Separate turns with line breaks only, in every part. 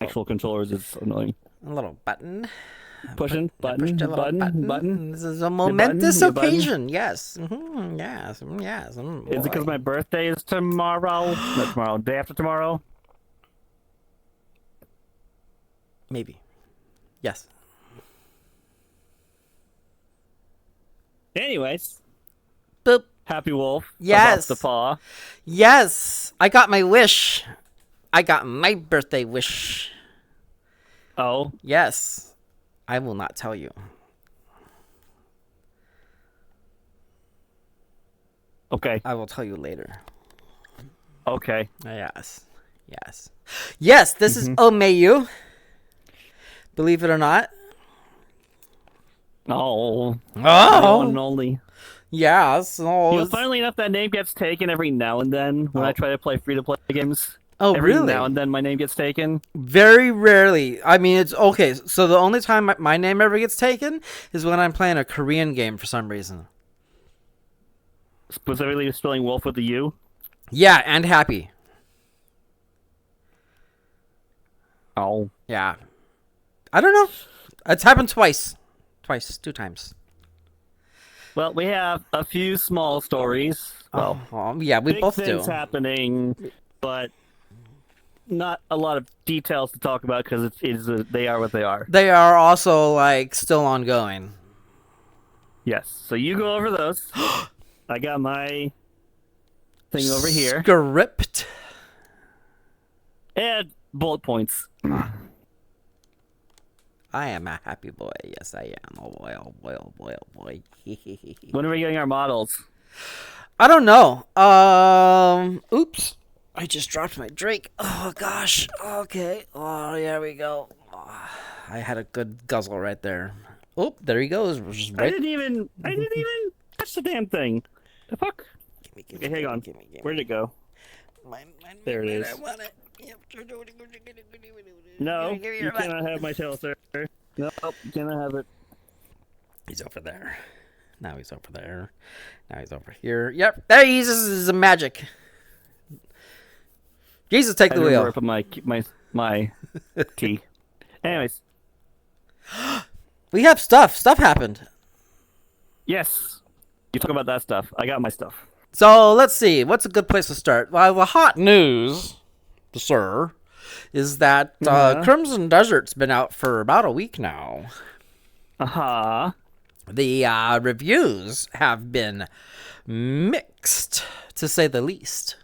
actual controllers is annoying.
A little button.
Pushing
I pushed
button,
a little
button.
This is a
Your button,
momentous
your button.
occasion. Yes. Yes. Yes.
Is it because
Boy.
my birthday is tomorrow? Not tomorrow. Day after tomorrow.
Maybe. Yes.
Anyways,
Boop.
Happy Wolf.
Yes.
About the paw.
Yes. I got my wish. I got my birthday wish.
Oh,
Yes. I will not tell you.
okay.
I will tell you later.
Okay.
Yes. Yes. Yes, this is Omeyu. Believe it or not.
Oh. The one
Oh.
and only.
Yes. Oh,
You know, funnily enough, that name gets taken every now and then when I try to play free-to-play games.
oh
Every
really?
now and then my name gets taken.
Very rarely. I mean, it's okay. So the only time my name ever gets taken is when I'm playing a Korean game for some reason.
Specifically spelling wolf with a U.
Yeah, and happy.
Oh.
Yeah. I don't know. It's happened twice. Twice. 2 times.
Well, we have a few small stories. Well,
Yeah, we
big
both
things
do.
happening, but not a lot of details to talk about because they are what they are.
They are also, like, still ongoing.
Yes. So you go over those. I got my thing over here.
Script.
And bullet points.
I am a happy boy. Yes, I am. Oh boy, oh boy, oh boy, oh boy.
When are we getting our models?
I don't know. Oops. I just dropped my drink. Oh gosh. Okay. Oh, there we go. Oh, I had a good guzzle right there. Oh, there he goes. Just
I
right.
didn't even touch the damn thing. The fuck?
Gimme,
Okay, hang on.
gimme.
Where'd it go? There it is.
I want it.
No,
Give me
you
your butt.
cannot have my tail, sir. Nope, you cannot have it.
He's over there. Now he's over there. Now he's over here. Yep. There he is. This is a magic. Jesus, take
I
the
didn't
wheel.
rip up my key. Anyways,
We have stuff. Stuff happened.
yes. You talk about that stuff. I got my stuff.
So let's see. What's a good place to start? Well, the hot news, sir, is that Crimson Desert's been out for about a week now.
Uh-huh.
The reviews have been mixed, to say the least.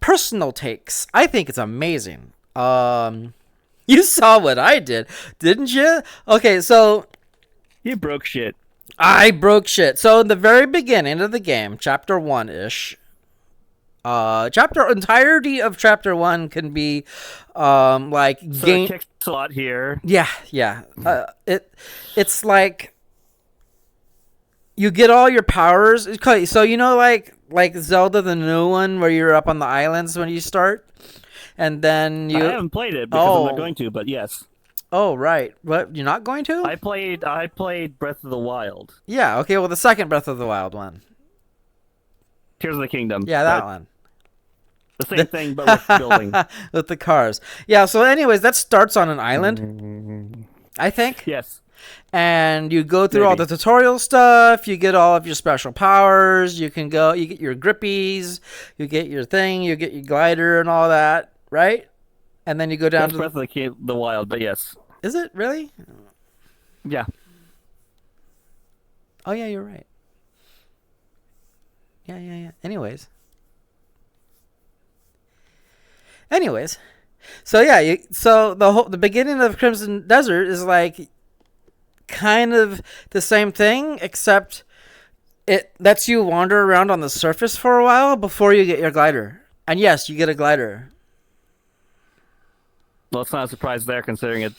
Personal takes. I think it's amazing. You saw what I did, didn't you? Okay, so
You broke shit.
I broke shit. So in the very beginning of the game, chapter 1-ish, entirety of chapter 1 can be like
So
game.
it kicks a lot here.
Yeah. It's like you get all your powers. Okay, so you know, like Zelda, the new one, where you're up on the islands when you start, and then
I
you.
haven't played it because I'm
Oh.
not going to, but yes.
Oh right, what, you're not going to?
I played Breath of the Wild.
Yeah. Okay. Well, the second Breath of the Wild one.
Tears of the Kingdom.
Yeah, that
but
one.
The same thing, but with building.
With the cars. Yeah. So, anyways, that starts on an island, I think.
Yes.
And you go through all
Maybe.
the tutorial stuff. You get all of your special powers. You can go. You get your grippies. You get your thing. You get your glider and all that, right? And then you go down
That's
to.
Breath of the Wild, but yes.
Is it really?
Yeah.
Oh yeah, you're right. Yeah. Anyways, so yeah, so the beginning of Crimson Desert is like kind of the same thing, except it lets you wander around on the surface for a while before you get your glider. And yes, you get a glider.
Well, it's not a surprise there, considering it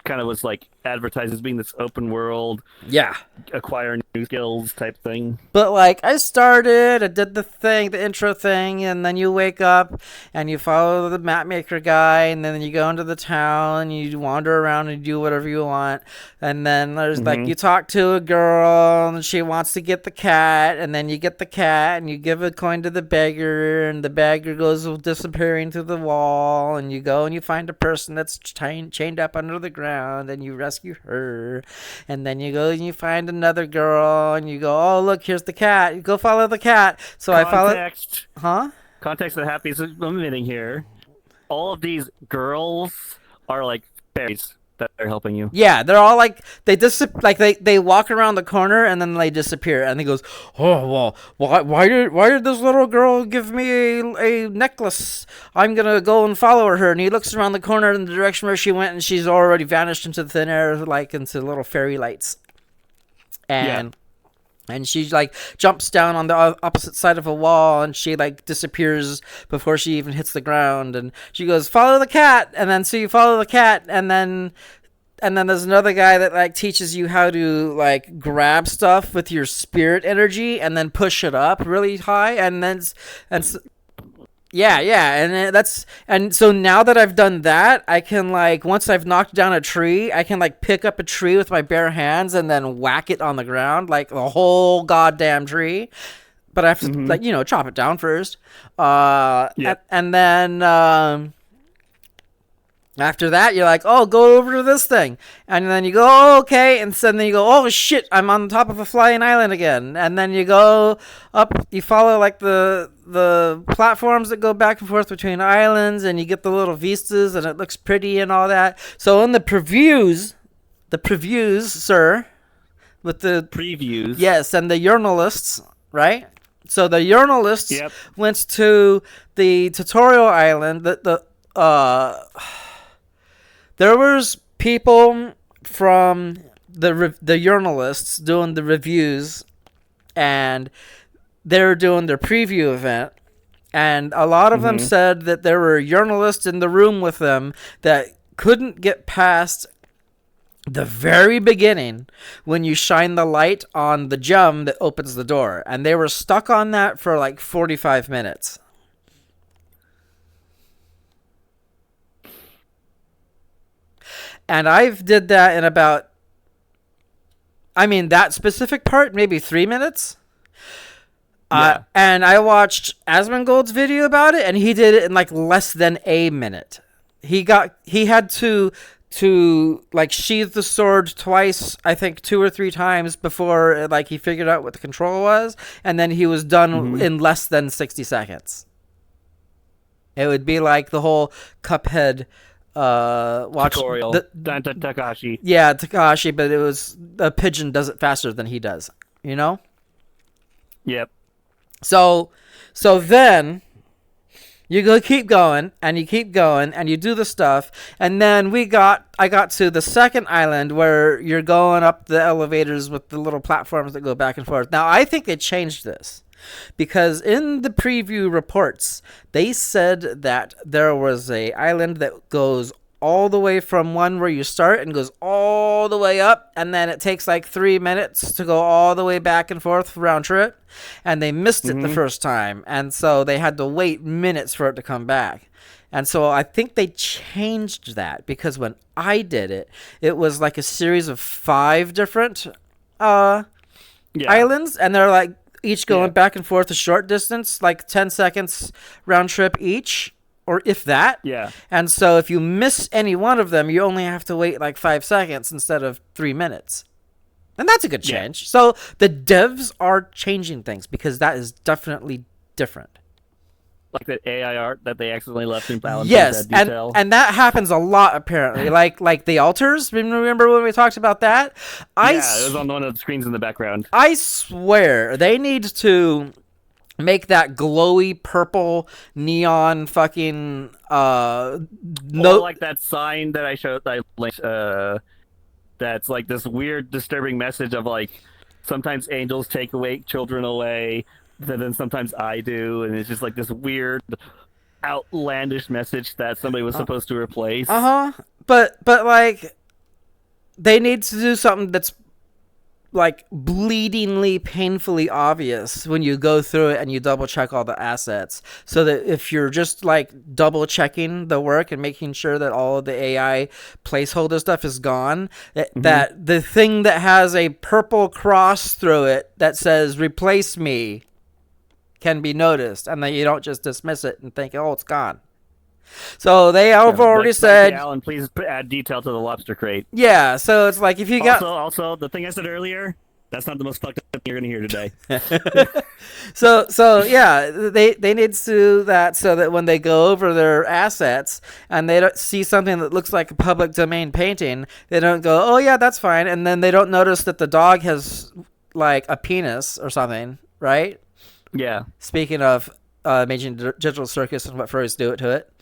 kind of was like advertised as being this open world,
Yeah.
acquire new skills type thing.
But like I did the thing, the intro thing, and then you wake up and you follow the map maker guy, and then you go into the town and you wander around and do whatever you want. And then there's like
Hmm.
you talk to a girl and she wants to get the cat, and then you get the cat and you give a coin to the beggar, and the beggar goes disappearing through the wall, and you go and you find a person that's chained up under the ground, and you rescue her. And then you go and you find another girl and you go, oh, look, here's the cat. You go follow the cat. So I follow.
Context.
Huh?
Context that Happy's omitting here. All of these girls are like fairies that are helping you.
Yeah, they're all like they walk around the corner and then they disappear. And he goes, oh well, why did this little girl give me a necklace? I'm gonna go and follow her. And he looks around the corner in the direction where she went, and she's already vanished into thin air, like into little fairy lights.
Yeah.
And she like jumps down on the opposite side of a wall, and she like disappears before she even hits the ground. And she goes, follow the cat. And then so you follow the cat, and then there's another guy that like teaches you how to like grab stuff with your spirit energy and then push it up really high. Yeah, and so now that I've done that, I can like once I've knocked down a tree, I can like pick up a tree with my bare hands and then whack it on the ground, like the whole goddamn tree. But I have to
Hmm.
like chop it down first.
Yep.
And then after that, you're like, oh, go over to this thing. And then you go, oh, okay. And then you go, oh, shit, I'm on top of a flying island again. And then you go up, you follow like the platforms that go back and forth between islands, and you get the little vistas, and it looks pretty and all that. So in the previews, sir, with the,
Previews.
yes, and the journalists, right? So the journalists
Yep.
went to the tutorial island, there was people from the journalists doing the reviews, and they're doing their preview event, and a lot of them
Hmm.
said that there were journalists in the room with them that couldn't get past the very beginning when you shine the light on the gem that opens the door, and they were stuck on that for like 45 minutes. And I've did that in about, I mean, that specific part, maybe 3 minutes.
Yeah.
And I watched Asmongold's video about it, and he did it in like less than a minute. He had to like sheath the sword twice, I think 2 or 3 times before like he figured out what the control was, and then he was done
Hmm.
in less than 60 seconds. It would be like the whole Cuphead watch
Tutorial.
the,
Takashi.
yeah, Takashi, but it was a pigeon does it faster than he does, you know?
Yep.
So then you go keep going and you keep going and you do the stuff, and then I got to the second island where you're going up the elevators with the little platforms that go back and forth. Now I think they changed this because in the preview reports they said that there was a island that goes all the way from one where you start and goes all the way up, and then it takes like 3 minutes to go all the way back and forth round trip, and they missed it the first time, and so they had to wait minutes for it to come back. And so I think they changed that because when I did it, it was like a series of 5 different
Yeah.
islands, and they're like each going
Yeah.
back and forth a short distance, like 10 seconds round trip each, or if that.
Yeah.
And so if you miss any one of them, you only have to wait like 5 seconds instead of 3 minutes. And that's a good
Yeah.
change. So the devs are changing things because that is definitely different.
Like that AI art that they accidentally left in balance.
Yes,
That detail.
and that happens a lot apparently. like the altars. Remember when we talked about that?
Yeah, it was on one of the screens in the background.
I swear they need to make that glowy purple neon fucking
Or
no.
like that sign that I showed, that I linked, that's like this weird, disturbing message of like, sometimes angels take away children away, but then sometimes I do, and it's just like this weird, outlandish message that somebody was supposed to replace.
But like they need to do something that's like bleedingly painfully obvious when you go through it and you double check all the assets, so that if you're just like double checking the work and making sure that all of the AI placeholder stuff is gone, that the thing that has a purple cross through it that says replace me can be noticed, and then you don't just dismiss it and think, oh, it's gone. So they have already said,
Alan, please add detail to the lobster crate.
yeah, so it's like if you got
also the thing I said earlier, that's not the most fucked up thing you're gonna hear today.
so yeah, they need to do that so that when they go over their assets and they don't see something that looks like a public domain painting, they don't go, oh yeah, that's fine, and then they don't notice that the dog has like a penis or something, right?
Yeah.
Speaking of Amazing Digital Circus and what furries do it to it.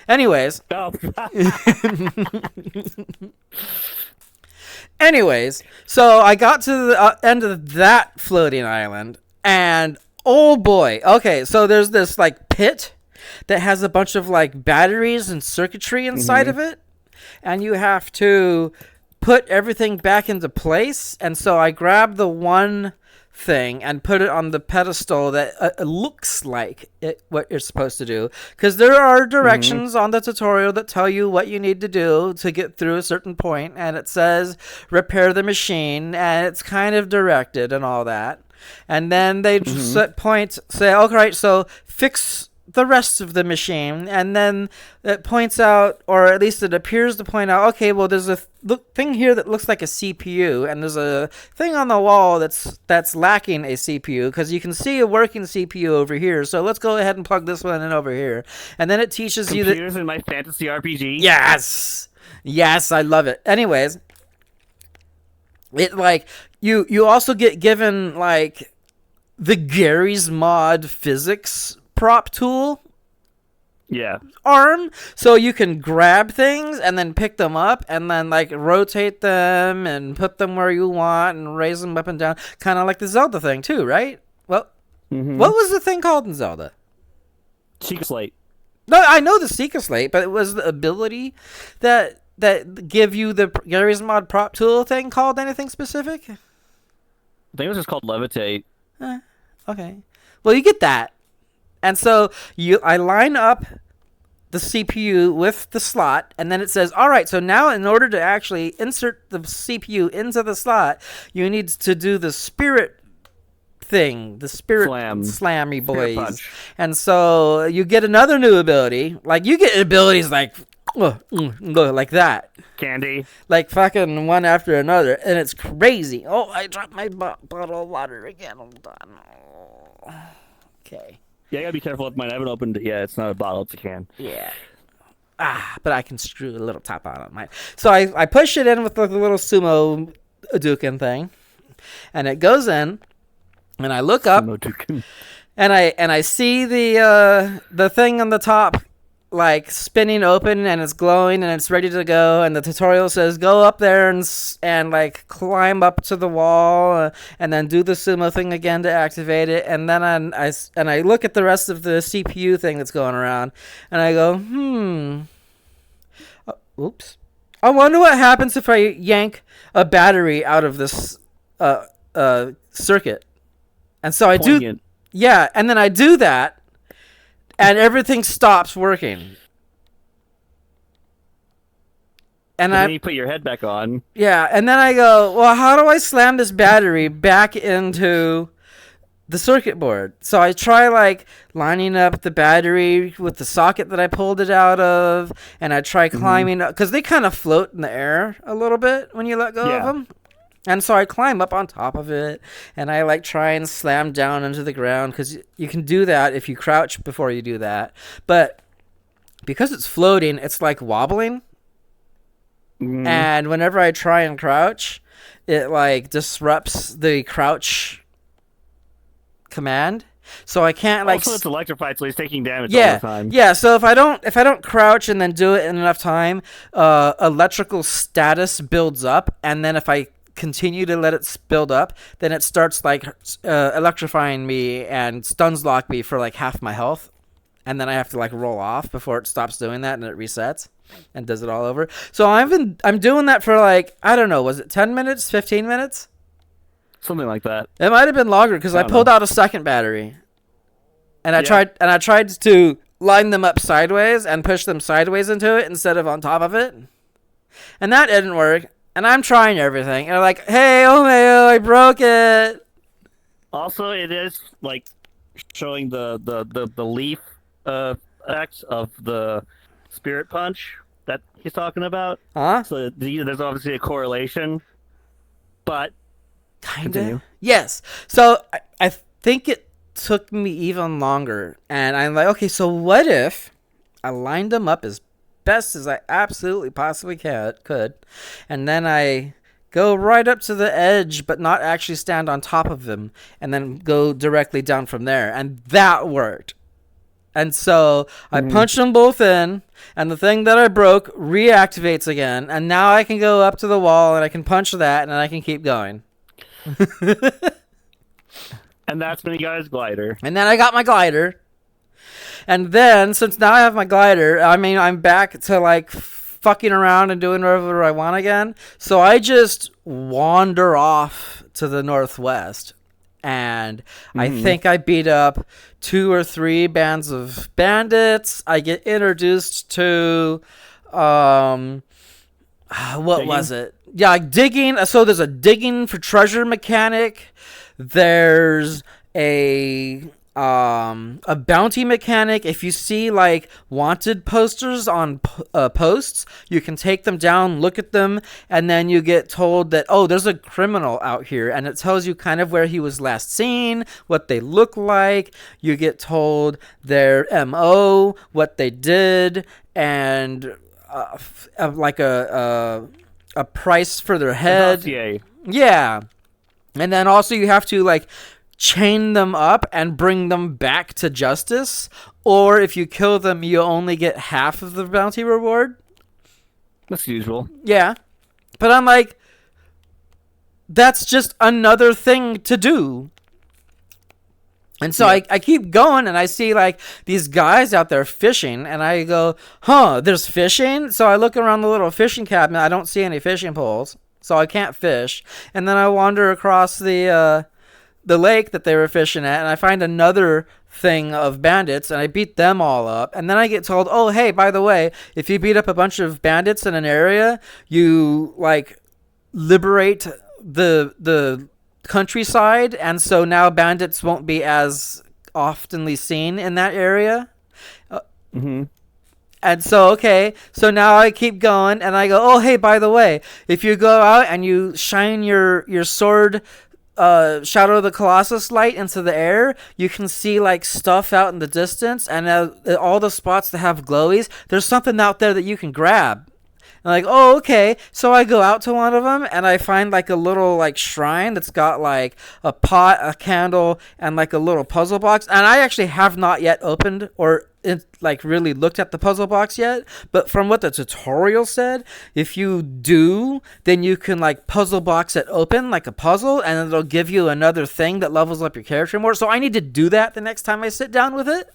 Anyways.
Oh.
Anyways, so I got to the end of that floating island, and oh boy. Okay, so there's this like pit that has a bunch of like batteries and circuitry inside of it, and you have to put everything back into place. And so I grabbed the one thing and put it on the pedestal that looks like what you're supposed to do, because there are directions on the tutorial that tell you what you need to do to get through a certain point, and it says repair the machine, and it's kind of directed and all that, and then they just say, okay, right, so fix the rest of the machine, and then it points out, or at least it appears to point out, okay, well, there's a thing here that looks like a CPU, and there's a thing on the wall that's lacking a CPU, because you can see a working CPU over here, so let's go ahead and plug this one in over here. And then it teaches you that
computers in my fantasy RPG.
Yes, I love it. Anyways, it like you also get given like the Gary's Mod physics prop tool arm, so you can grab things and then pick them up and then like rotate them and put them where you want and raise them up and down, kind of like the Zelda thing too, right? Well, what was the thing called in Zelda?
Secret Slate.
No, I know the Secret Slate, but it was the ability that give you the Gary's Mod prop tool thing called anything specific?
I think it was just called Levitate.
Okay, well, you get that. And so I line up the CPU with the slot, and then it says, all right, so now in order to actually insert the CPU into the slot, you need to do the spirit thing, the spirit slammy boys. Punch. And so you get another new ability. Like, you get abilities like that.
Candy.
Like fucking one after another, and it's crazy. Oh, I dropped my bottle of water again. Hold on. Okay.
Yeah, I gotta be careful with mine. I haven't opened it yet. It's not a bottle, it's a can.
Yeah. But I can screw a little top on mine. So I push it in with the little sumo Hadouken thing, and it goes in, and I look up, and I see the thing on the top like spinning open, and it's glowing and it's ready to go, and the tutorial says go up there and like climb up to the wall and then do the sumo thing again to activate it, and then I look at the rest of the CPU thing that's going around, and I go oops, I wonder what happens if I yank a battery out of this circuit. And so I do, yeah, and then I do that, and everything stops working. And
then you put your head back on.
Yeah, and then I go, well, how do I slam this battery back into the circuit board? So I try like lining up the battery with the socket that I pulled it out of, and I try climbing up, because they kind of float in the air a little bit when you let go of them. And so I climb up on top of it, and I like try and slam down into the ground, because you can do that if you crouch before you do that. But because it's floating, it's like wobbling. And whenever I try and crouch, it like disrupts the crouch command. So I can't like.
Also, it's electrified, so he's taking damage all the time.
Yeah. So if I don't crouch and then do it in enough time, electrical status builds up, and then if I continue to let it build up, then it starts like electrifying me and stuns lock me for like half my health, and then I have to like roll off before it stops doing that, and it resets and does it all over. So I'm doing that for like, I don't know, was it 10 minutes, 15 minutes?
something like that.
It might have been longer because
I
I
don't
pulled
know.
out a second battery, and
Yeah.
I tried to line them up sideways and push them sideways into it instead of on top of it, and that didn't work. And I'm trying everything, and I'm like, "Hey, Omeo, I broke it."
Also, it is like showing the leaf effect of the spirit punch that he's talking about.
Huh?
So there's obviously a correlation, but continue.
Kinda. Yes. So I think it took me even longer, and I'm like, okay, so what if I lined them up as best as I absolutely possibly could, and then I go right up to the edge, but not actually stand on top of them, and then go directly down from there, and that worked. And so I punched them both in, and the thing that I broke reactivates again, and now I can go up to the wall, and I can punch that, and I can keep going.
And that's when you got his glider.
And then I got my glider. And then, since now I have my glider, I mean, I'm back to like fucking around and doing whatever I want again. So I just wander off to the northwest. And I think I beat up 2 or 3 bands of bandits. I get introduced to, what
Digging?
was it? Yeah, digging. So there's a digging for treasure mechanic. There's a bounty mechanic. If you see like wanted posters on posts, you can take them down, look at them, and then you get told that, oh, there's a criminal out here, and it tells you kind of where he was last seen, what they look like. You get told their MO, what they did, and like a price for their head.
Dossier.
Yeah. And then also you have to like chain them up and bring them back to justice, or if you kill them you only get half of the bounty reward.
That's usual.
Yeah. But I'm like, that's just another thing to do. And so I keep going, and I see like these guys out there fishing, and I go, huh, there's fishing? So I look around the little fishing cabinet. I don't see any fishing poles, so I can't fish. And then I wander across the lake that they were fishing at, and I find another thing of bandits, and I beat them all up. And then I get told, oh, hey, by the way, if you beat up a bunch of bandits in an area, you like liberate the countryside, and so now bandits won't be as oftenly seen in that area. And so, okay, so now I keep going, and I go, oh, hey, by the way, if you go out and you shine your sword Shadow of the Colossus light into the air, you can see like stuff out in the distance, and all the spots that have glowies, there's something out there that you can grab. And like, oh, okay. So I go out to one of them, and I find like a little like shrine that's got like a pot, a candle, and like a little puzzle box. And I actually have not yet opened or like really looked at the puzzle box yet. But from what the tutorial said, if you do, then you can like puzzle box it open like a puzzle, and it'll give you another thing that levels up your character more. So I need to do that the next time I sit down with it.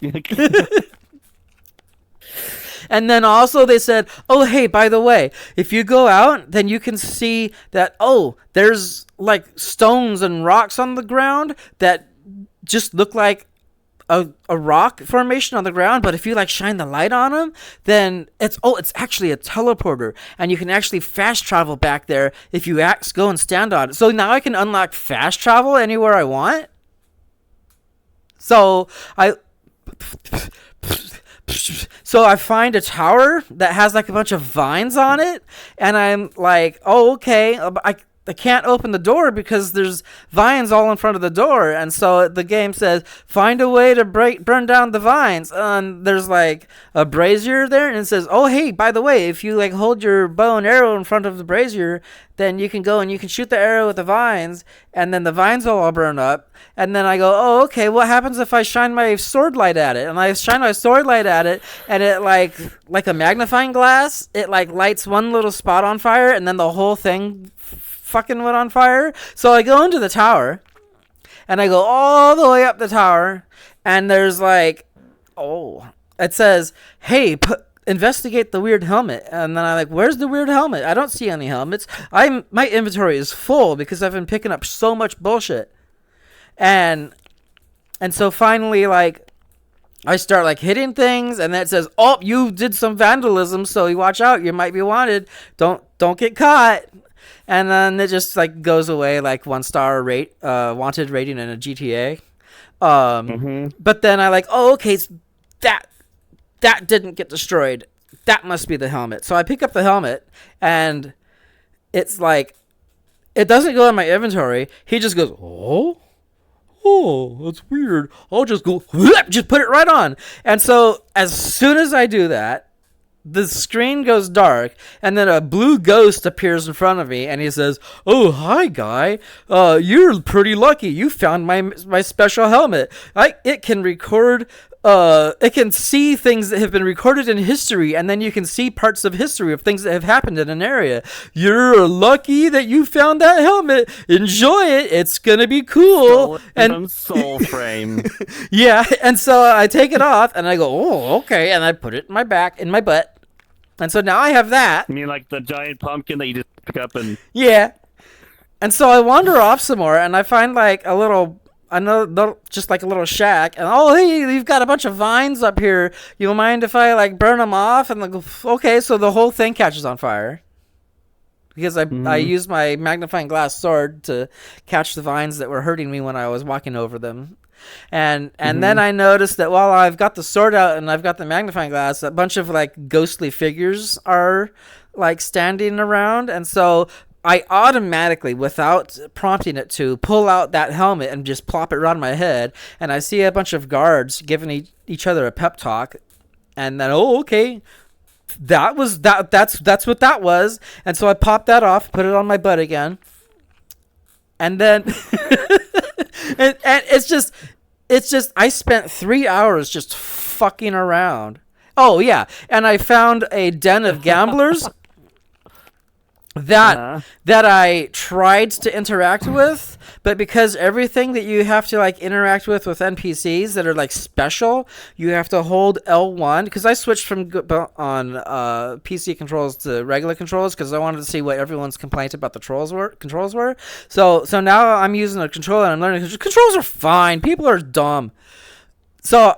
And then also they said, oh, hey, by the way, if you go out, then you can see that, oh, there's like stones and rocks on the ground that just look like a rock formation on the ground. But if you like shine the light on them, then it's actually a teleporter. And you can actually fast travel back there if you go and stand on it. So now I can unlock fast travel anywhere I want. So I find a tower that has like a bunch of vines on it, and I'm like, oh, okay, I can't open the door because there's vines all in front of the door. And so the game says, find a way to burn down the vines. And there's like a brazier there, and it says, oh, hey, by the way, if you like hold your bow and arrow in front of the brazier, then you can go and you can shoot the arrow with the vines, and then the vines will all burn up. And then I go, oh, okay, what happens if I shine my sword light at it? And I shine my sword light at it, and it like a magnifying glass, it like lights one little spot on fire, and then the whole thing fucking went on fire. So I go into the tower, and I go all the way up the tower, and there's like, it says, hey, investigate the weird helmet. And then I'm like, where's the weird helmet? I don't see any helmets. My inventory is full because I've been picking up so much bullshit. And so finally, like, I start like hitting things, and then it says, "Oh, you did some vandalism, so you watch out. You might be wanted. Don't get caught." And then it just like goes away, like 1-star wanted rating in a GTA. But then I like, oh, okay, that didn't get destroyed. That must be the helmet. So I pick up the helmet, and it's like, it doesn't go in my inventory. He just goes, oh, that's weird. I'll just go, just put it right on. And so as soon as I do that, the screen goes dark, and then a blue ghost appears in front of me, and he says, "Oh, hi, guy. You're pretty lucky. You found my special helmet. It can record. It can see things that have been recorded in history, and then you can see parts of history of things that have happened in an area. You're lucky that you found that helmet. Enjoy it. It's gonna be cool."
And soul frame.
Yeah, and so I take it off, and I go, "Oh, okay," and I put it in my butt. And so now I have that.
You mean like the giant pumpkin that you just pick up and...
Yeah. And so I wander off some more, and I find like just like a little shack. And oh, hey, you've got a bunch of vines up here. You mind if I like burn them off? And like, okay, so the whole thing catches on fire. Because I used my magnifying glass sword to catch the vines that were hurting me when I was walking over them. And then I noticed that while I've got the sword out and I've got the magnifying glass, a bunch of like ghostly figures are like standing around. And so I automatically, without prompting it to, pull out that helmet and just plop it around my head. And I see a bunch of guards giving each other a pep talk. And then, oh, okay, that's what that was. And so I popped that off, put it on my butt again. And then and it's just I spent 3 hours just fucking around. Oh yeah, and I found a den of gamblers that I tried to interact with, but because everything that you have to like interact with NPCs that are like special, you have to hold L1, because I switched from on PC controls to regular controls because I wanted to see what everyone's complaints about the controls were. So now I'm using a controller and I'm learning controls are fine. People are dumb. So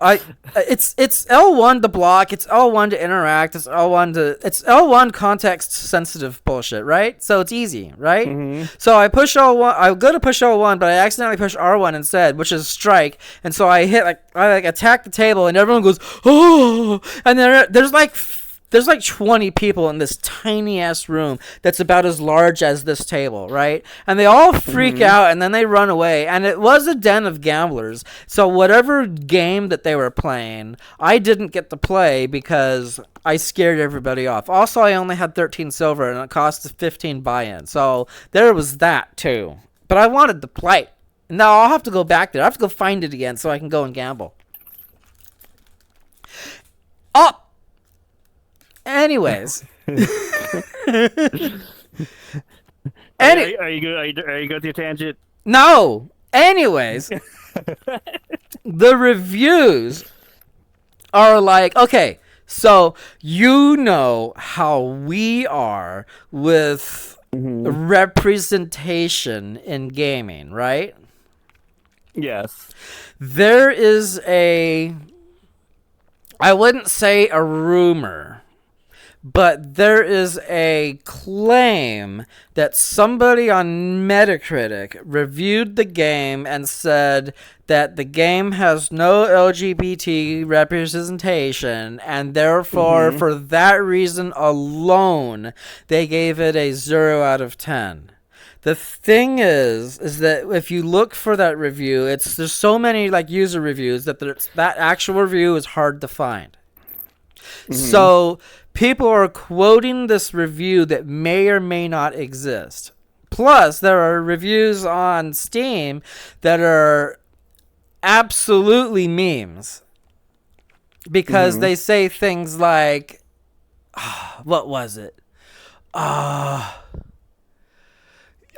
it's L1 to block, it's L1 to interact, it's L1 context sensitive bullshit, right? So it's easy, right? Mm-hmm. So I push L1, I go to push L1, but I accidentally push R1 instead, which is strike. And so I attack the table, and everyone goes, oh, and there's like 20 people in this tiny ass room that's about as large as this table, right? And they all freak out, and then they run away. And it was a den of gamblers. So whatever game that they were playing, I didn't get to play because I scared everybody off. Also, I only had 13 silver, and it cost 15 buy-in. So there was that too. But I wanted to play. Now I'll have to go back there. I have to go find it again so I can go and gamble. Up. Anyways,
are you good with your tangent?
No. Anyways, the reviews are like, okay, so you know how we are with representation in gaming, right?
Yes.
There is I wouldn't say a rumor, but there is a claim that somebody on Metacritic reviewed the game and said that the game has no LGBT representation, and therefore, for that reason alone, they gave it a 0 out of 10. The thing is that if you look for that review, there's so many like user reviews that that actual review is hard to find. So people are quoting this review that may or may not exist. Plus, there are reviews on Steam that are absolutely memes because they say things like, what was it?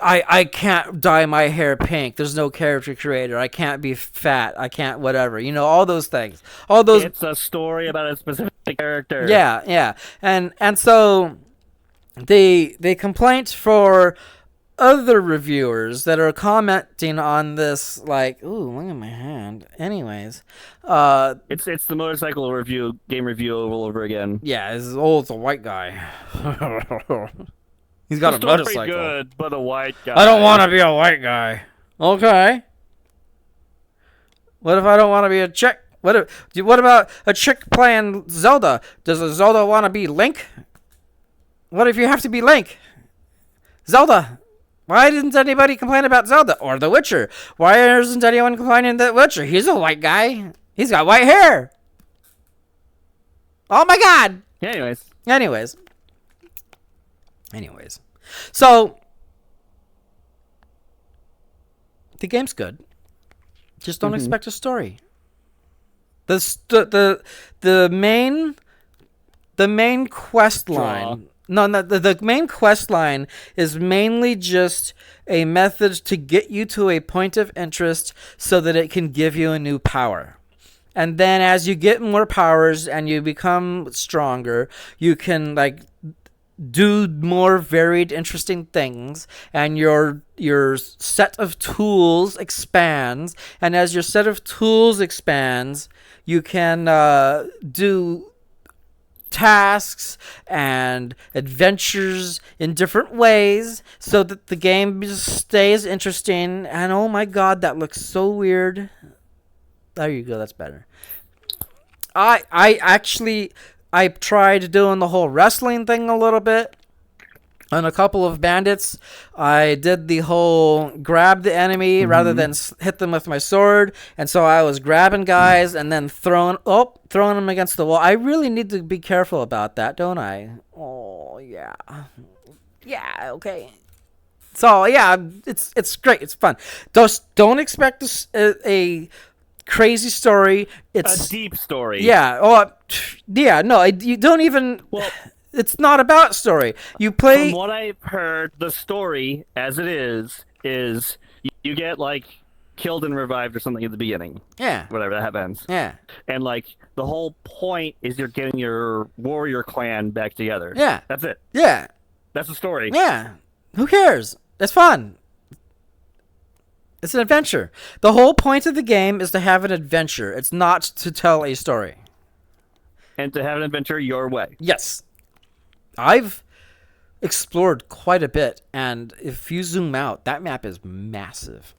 I can't dye my hair pink. There's no character creator. I can't be fat. I can't whatever. You know, all those things. All those.
It's a story about a specific character.
Yeah, yeah. And so the complaint for other reviewers that are commenting on this, like, ooh, look at my hand. Anyways,
It's the motorcycle review, game review all over again.
yeah, it's a white guy. He's got
The
a
story's
motorcycle.
good, but a white guy.
I don't want to be a white guy. Okay. What if I don't want to be a chick? What about a chick playing Zelda? Does a Zelda want to be Link? What if you have to be Link? Zelda. Why didn't anybody complain about Zelda or The Witcher? Why isn't anyone complaining about The Witcher? He's a white guy. He's got white hair. Oh my god. Anyways. So the game's good. Just don't expect a story. The main quest line. The main quest line is mainly just a method to get you to a point of interest so that it can give you a new power. And then as you get more powers and you become stronger, you can like do more varied, interesting things, and your set of tools expands. And as your set of tools expands, you can do tasks and adventures in different ways so that the game just stays interesting. And oh my god, that looks so weird. There you go, that's better. I tried doing the whole wrestling thing a little bit on a couple of bandits. I did the whole grab the enemy rather than hit them with my sword. And so I was grabbing guys and then throwing them against the wall. I really need to be careful about that, don't I? Oh, yeah. Yeah, okay. So, yeah, it's great. It's fun. Just don't expect a crazy story. It's
a deep story.
Yeah. Oh, yeah. No, you don't even.
Well,
it's not about story. You play.
From what I've heard, the story as it is you get like killed and revived or something at the beginning.
Yeah.
Whatever that happens.
Yeah.
And like the whole point is you're getting your warrior clan back together.
Yeah.
That's it.
Yeah.
That's the story.
Yeah. Who cares? It's fun. It's an adventure. The whole point of the game is to have an adventure. It's not to tell a story.
And to have an adventure your way.
Yes. I've explored quite a bit, and if you zoom out, that map is massive.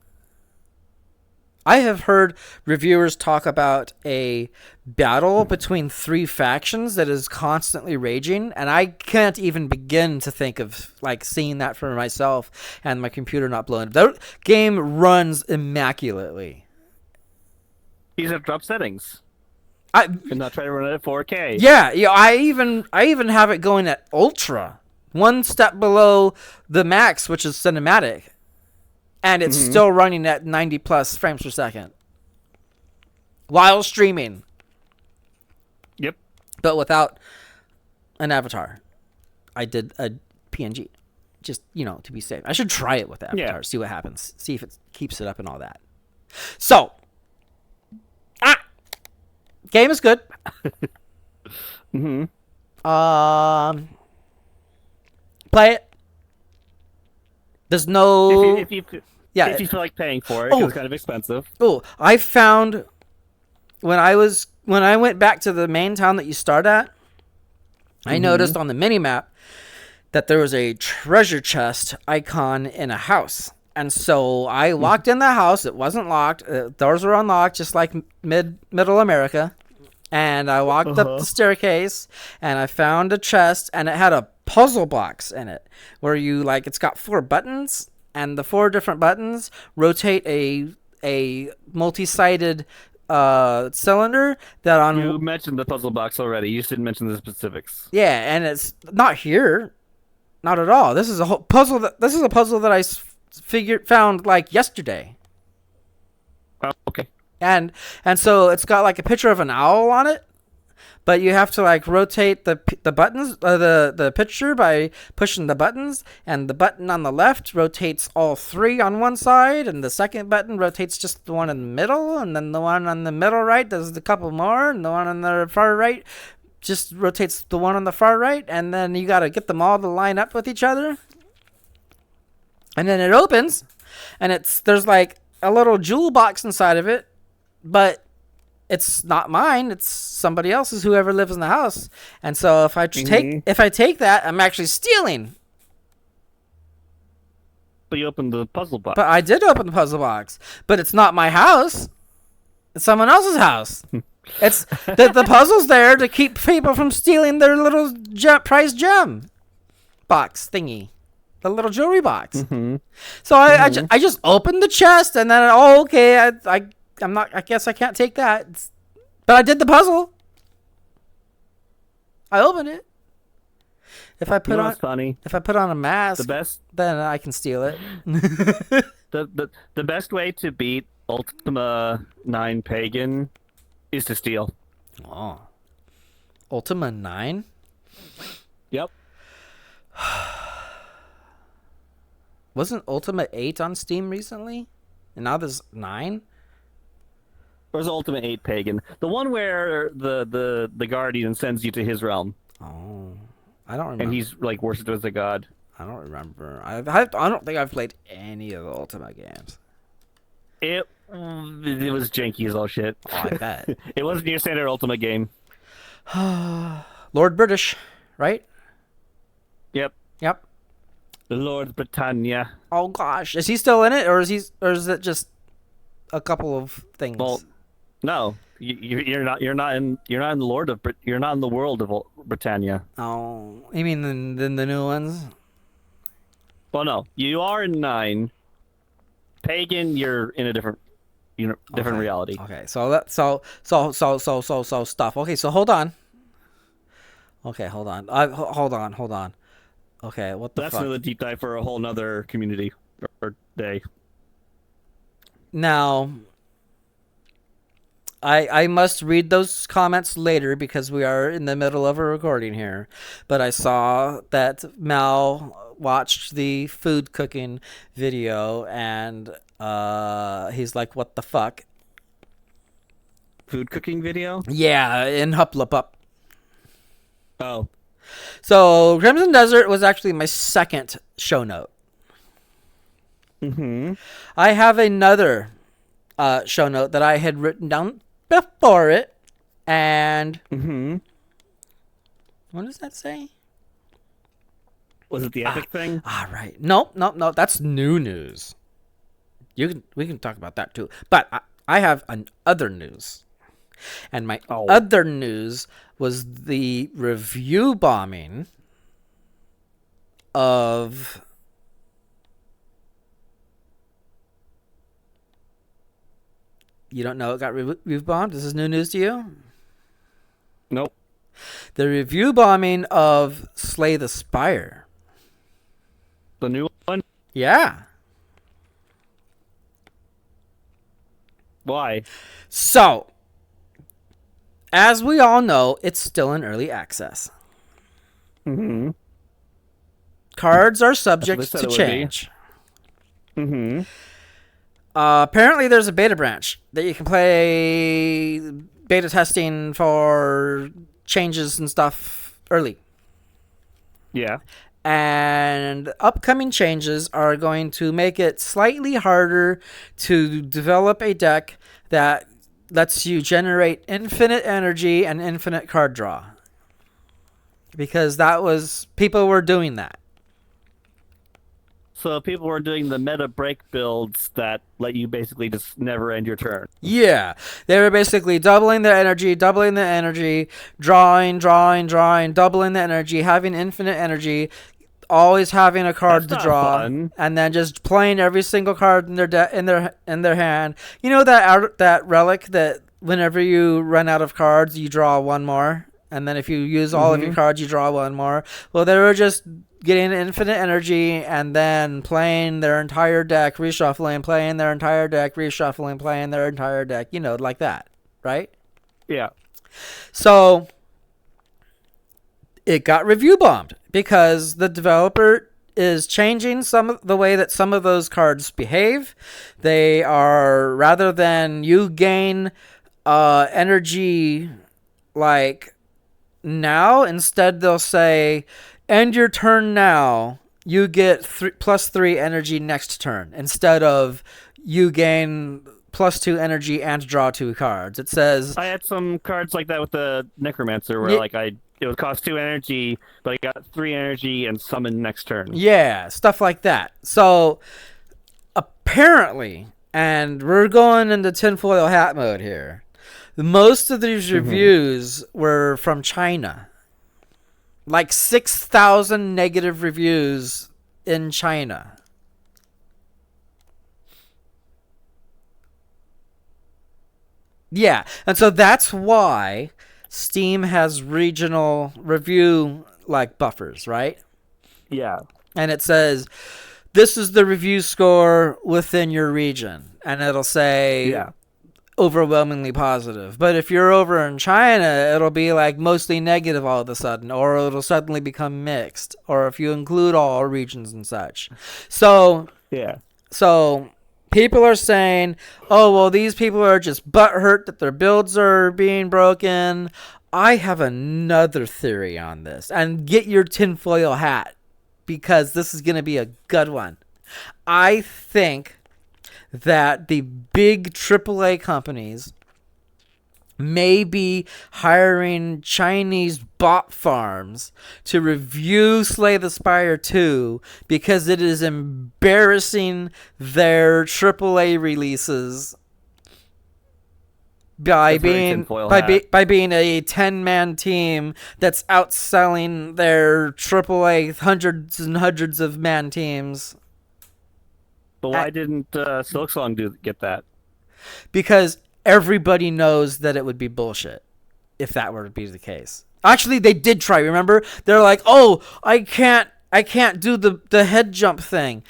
I have heard reviewers talk about a battle between 3 factions that is constantly raging, and I can't even begin to think of like seeing that for myself and my computer not blowing up. That game runs immaculately.
These have drop settings.
I
Could not try to run it at 4K.
Yeah, I even have it going at ultra, one step below the max, which is cinematic. And it's still running at 90 plus frames per second while streaming.
Yep.
But without an avatar. I did a PNG. Just, to be safe. I should try it with the avatar, see what happens. See if it keeps it up and all that. So, game is good. Play it. There's no...
If you feel like paying for it, 'cause it's kind of expensive.
Oh, I found when I went back to the main town that you start at, I noticed on the mini map that there was a treasure chest icon in a house. And so I walked in the house. It wasn't locked. Doors were unlocked, just like middle America. And I walked up the staircase, and I found a chest, and it had a puzzle box in it where it's got 4 buttons. And the 4 different buttons rotate a multi-sided cylinder that on.
You mentioned the puzzle box already. You didn't mention the specifics.
Yeah, and it's not here, not at all. This is a whole puzzle. This is a puzzle that I found like yesterday.
Oh, okay.
And so it's got like a picture of an owl on it, but you have to like rotate the buttons, the picture by pushing the buttons, and the button on the left rotates all three on one side, and the second button rotates just the one in the middle, and then the one on the middle right does a couple more, and the one on the far right just rotates the one on the far right, and then you got to get them all to line up with each other, and then it opens, and there's like a little jewel box inside of it, but it's not mine. It's somebody else's, whoever lives in the house. And so if I take that, I'm actually stealing.
But you opened the puzzle box.
But I did open the puzzle box. But it's not my house. It's someone else's house. It's the puzzle's there to keep people from stealing their little prize gem box thingy, the little jewelry box.
Mm-hmm.
So I just opened the chest, and then okay, I'm not. I guess I can't take that. But I did the puzzle. I opened it. If I put on a mask, then I can steal it.
the best way to beat Ultima 9 Pagan is to steal.
Oh, Ultima 9.
Yep.
Wasn't Ultima 8 on Steam recently? And now there's 9.
Or is Ultima 8 Pagan? The one where the Guardian sends you to his realm.
Oh, I don't remember.
And he's like worshipped as a god.
I don't remember. I don't think I've played any of the Ultima games.
It was janky as all shit.
Oh, I bet.
It wasn't your standard Ultima game.
Lord British, right?
Yep. The Lord Britannia.
Oh gosh, is he still in it, or is it just a couple of things?
Well, no, you're not in the world of Britannia.
Oh, you mean the new ones?
Well, no, you are in 9. Pagan, you're in a different reality.
Okay, so stuff. Okay, so hold on. Okay, hold on. Hold on. Okay, what the fuck?
That's another deep dive for a whole nother community or day.
Now, I must read those comments later because we are in the middle of a recording here. But I saw that Mal watched the food cooking video, and he's like, "What the fuck?"
Food cooking video?
Yeah, in Huplapup.
Oh.
So Crimson Desert was actually my second show note.
Mm-hmm.
I have another show note that I had written down before it, and what does that say?
Was it the epic thing?
Right. No, that's new news. We can talk about that too. But I have other news. And my other news was the review bombing of You don't know it got review bombed? This is new news to you?
Nope.
The review bombing of Slay the Spire.
The new one?
Yeah.
Why?
So, as we all know, it's still in early access.
Mm-hmm.
Cards are subject to change.
Mm-hmm.
Apparently, there's a beta branch that you can play beta testing for changes and stuff early.
Yeah.
And upcoming changes are going to make it slightly harder to develop a deck that lets you generate infinite energy and infinite card draw. Because people were doing that.
So people were doing the meta break builds that let you basically just never end your turn.
Yeah. They were basically doubling the energy, drawing, doubling the energy, having infinite energy, always having a card to draw,
fun.
And then just playing every single card in their hand. You know that relic that whenever you run out of cards, you draw one more, and then if you use all of your cards, you draw one more. Well, they were just getting infinite energy and then playing their entire deck, reshuffling, playing their entire deck, reshuffling, playing their entire deck. You know, like that, right?
Yeah.
So it got review bombed because the developer is changing some of the way that some of those cards behave. They are, rather than you gain energy like now, instead they'll say end your turn now, you get +3 energy next turn, instead of you gain +2 energy and draw 2 cards. It says
I had some cards like that with the Necromancer where like it would cost 2 energy, but I got 3 energy and summon next turn.
yeah, stuff like that. So apparently, and we're going into tinfoil hat mode here, most of these reviews were from China. Like 6,000 negative reviews in China. Yeah, and so that's why Steam has regional review like buffers, right?
Yeah.
And it says this is the review score within your region, and it'll say overwhelmingly positive. But if you're over in China, it'll be like mostly negative all of a sudden, or it'll suddenly become mixed, or if you include all regions and such. So people are saying, oh, well, these people are just butthurt that their builds are being broken. I have another theory on this, and get your tinfoil hat, because this is going to be a good one. I think that the big AAA companies may be hiring Chinese bot farms to review Slay the Spire 2 because it is embarrassing their AAA releases by being a 10-man team that's outselling their AAA hundreds and hundreds of man teams.
But why didn't Silksong get that?
Because everybody knows that it would be bullshit if that were to be the case. Actually, they did try. Remember, they're like, "Oh, I can't do the head jump thing.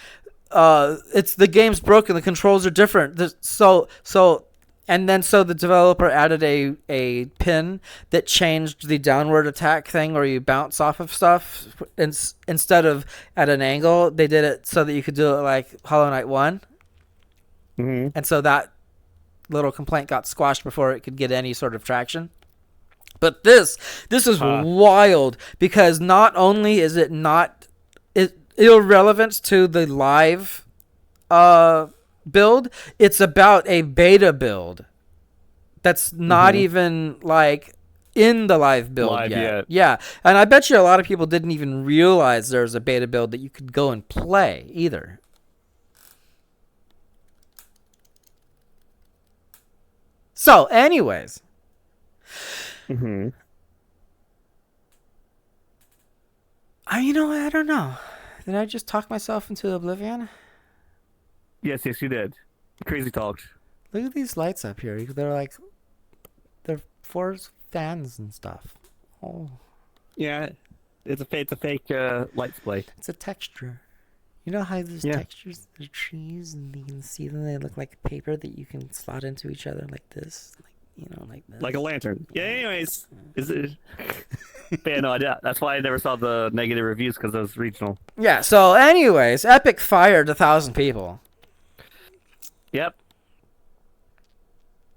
It's the game's broken. The controls are different." So the developer added a pin that changed the downward attack thing, where you bounce off of stuff instead of at an angle. They did it so that you could do it like Hollow Knight 1.
Mm-hmm.
And so that little complaint got squashed before it could get any sort of traction. But this is wild, because not only is it not irrelevant to the live build, it's about a beta build that's not even like in the live build yet. Yeah, and I bet you a lot of people didn't even realize there was a beta build that you could go and play either. So, anyways, I don't know. Did I just talk myself into oblivion?
Yes, you did. Crazy talk.
Look at these lights up here. They're for fans and stuff. Oh.
Yeah, it's a fake light display.
It's a texture. You know how there's textures, there's trees, and you can see them. They look like paper that you can slot into each other like this, like this.
Like a lantern. Yeah. Anyways, is it? Yeah, no, that's why I never saw the negative reviews, because it was regional. Yeah.
So, anyways, Epic fired 1,000 people.
Yep.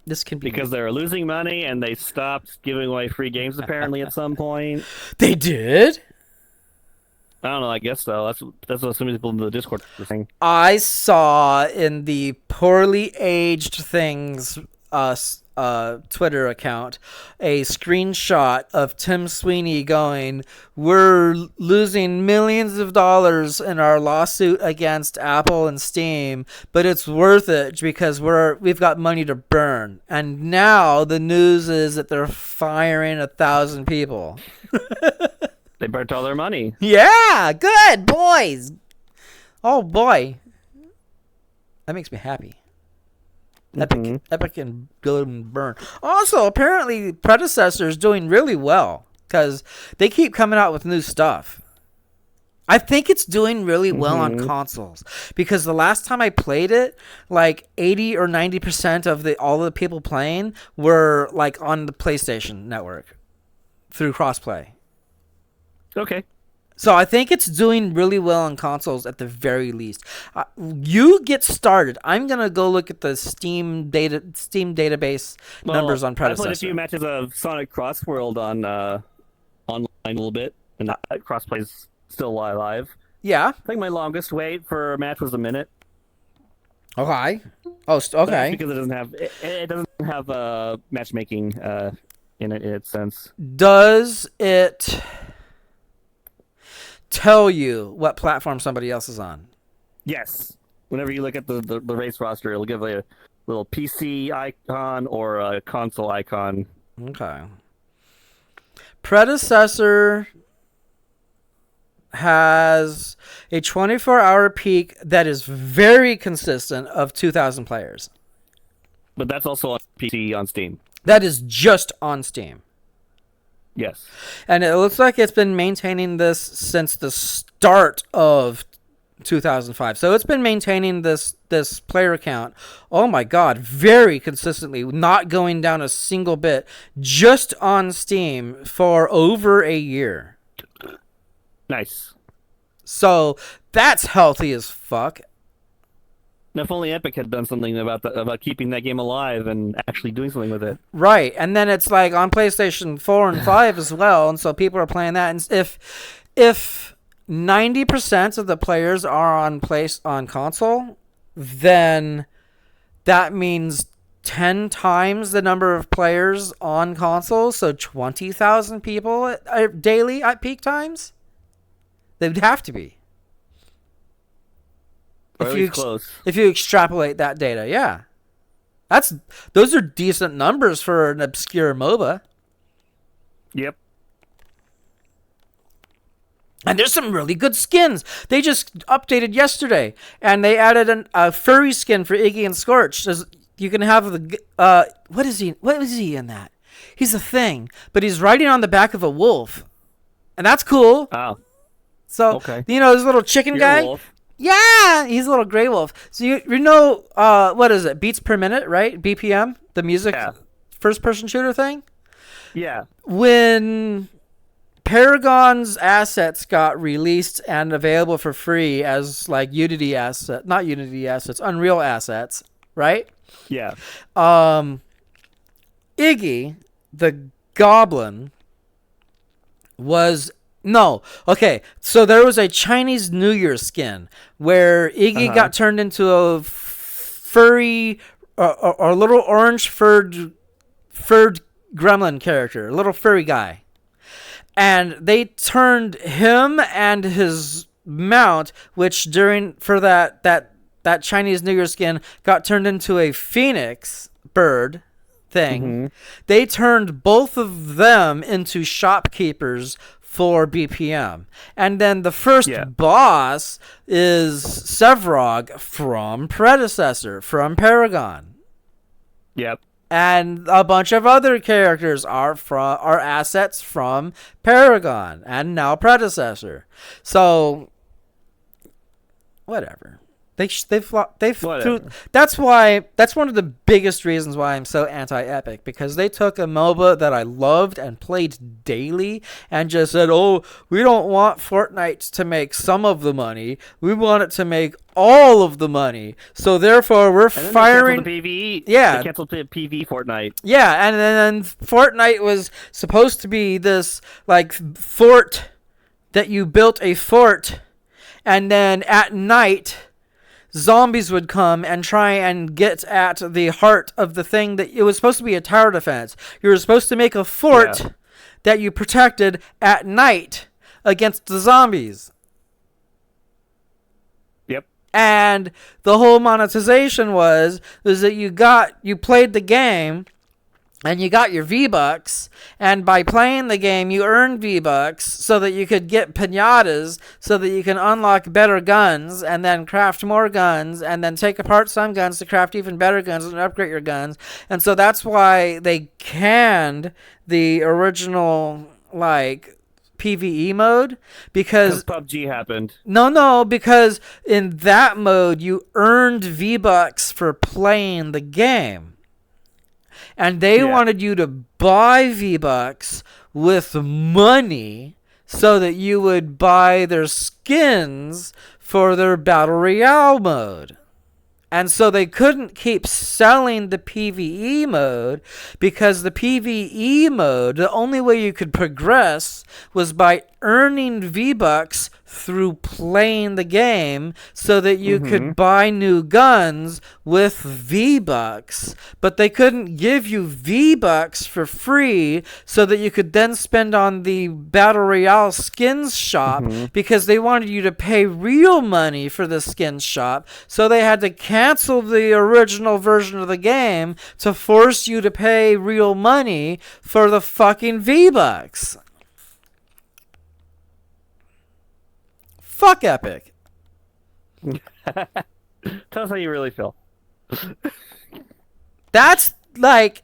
This can be
because they were losing money and they stopped giving away free games apparently at some point.
They did?
I don't know. I guess so. That's what some people in the Discord were saying.
I saw in the poorly aged things Twitter account a screenshot of Tim Sweeney going, "We're losing millions of dollars in our lawsuit against Apple and Steam, but it's worth it because we've got money to burn." And now the news is that they're firing 1,000 people.
They burnt all their money.
Yeah, good boys. Oh boy, that makes me happy. Epic and go and burn. Also, apparently, Predecessor is doing really well because they keep coming out with new stuff. I think it's doing really well on
Mhm.
consoles because the last time I played it, like 80 or 90% of all the people playing were like on the PlayStation network through crossplay.
Okay.
So I think it's doing really well on consoles at the very least. You get started. I'm gonna go look at the Steam database numbers
Well,
on
I played a few
predecessor.
matches of Sonic Crossworld on online a little bit, and that crossplay's still alive.
Yeah.
I think my longest wait for a match was a minute.
Okay. Oh,
But that's
okay.
because it doesn't have matchmaking in it in its sense.
Does it tell you what platform somebody else is on?
Yes. Whenever you look at the race roster, it'll give a little PC icon or a console icon.
Okay. Predecessor has a 24-hour peak that is very consistent of 2,000 players.
But that's also on PC on Steam.
That is just on Steam.
Yes.
And it looks like it's been maintaining this since the start of 2005. So it's been maintaining this player count. Oh my god, very consistently, not going down a single bit, just on Steam for over a year.
Nice.
So that's healthy as fuck.
Now, if only Epic had done something about keeping that game alive and actually doing something with it.
Right. And then it's like on PlayStation 4 and 5 as well, and so people are playing that. And if 90% of the players are on console, then that means 10 times the number of players on console, so 20,000 people daily at peak times. They would have to be.
Or at least close.
If you extrapolate that data, yeah. Those are decent numbers for an obscure MOBA.
Yep.
And there's some really good skins. They just updated yesterday, and they added a furry skin for Iggy and Scorch. You can have what is he? What is he in that? He's a thing, but he's riding on the back of a wolf, and that's cool.
Oh.
So
Okay.
this little chicken guy.
Wolf.
Yeah, he's a little gray wolf. So you know what is it? Beats per minute, right? BPM, the music first person shooter thing.
Yeah.
When Paragon's assets got released and available for free as like Unity assets, not Unity assets, Unreal assets, right?
Yeah.
Iggy, the goblin, was no. Okay, so there was a Chinese New Year skin where Iggy got turned into a furry or little orange furred gremlin character, a little furry guy. And they turned him and his mount, which for that Chinese New Year skin got turned into a phoenix bird thing. Mm-hmm. They turned both of them into shopkeepers for BPM. And then the first boss is Sevrog from Predecessor, from Paragon.
Yep.
And a bunch of other characters are assets from Paragon and now Predecessor. So whatever.
Whatever.
That's one of the biggest reasons why I'm so anti-Epic, because they took a MOBA that I loved and played daily and just said, "Oh, we don't want Fortnite to make some of the money. We want it to make all of the money. So therefore, we're firing
the PvE.
Yeah,
they canceled the PvE Fortnite.
Yeah, and then Fortnite was supposed to be this like fort that you built a fort, and then at night zombies would come and try and get at the heart of the thing that it was supposed to be a tower defense. You were supposed to make a fort that you protected at night against the zombies.
Yep.
And the whole monetization was that you played the game and you got your V-Bucks, and by playing the game, you earned V-Bucks so that you could get pinatas, so that you can unlock better guns, and then craft more guns, and then take apart some guns to craft even better guns and upgrade your guns. And so that's why they canned the original, like, PvE mode because
PUBG happened.
no, because in that mode you earned V-Bucks for playing the game. And they wanted you to buy V-Bucks with money so that you would buy their skins for their Battle Royale mode. And so they couldn't keep selling the PvE mode because the PvE mode, the only way you could progress was by earning V-Bucks through playing the game so that you could buy new guns with V-Bucks. But they couldn't give you V-Bucks for free so that you could then spend on the Battle Royale skins shop because they wanted you to pay real money for the skins shop. So they had to cancel the original version of the game to force you to pay real money for the fucking V-Bucks. Fuck Epic.
Tell us how you really feel.
That's like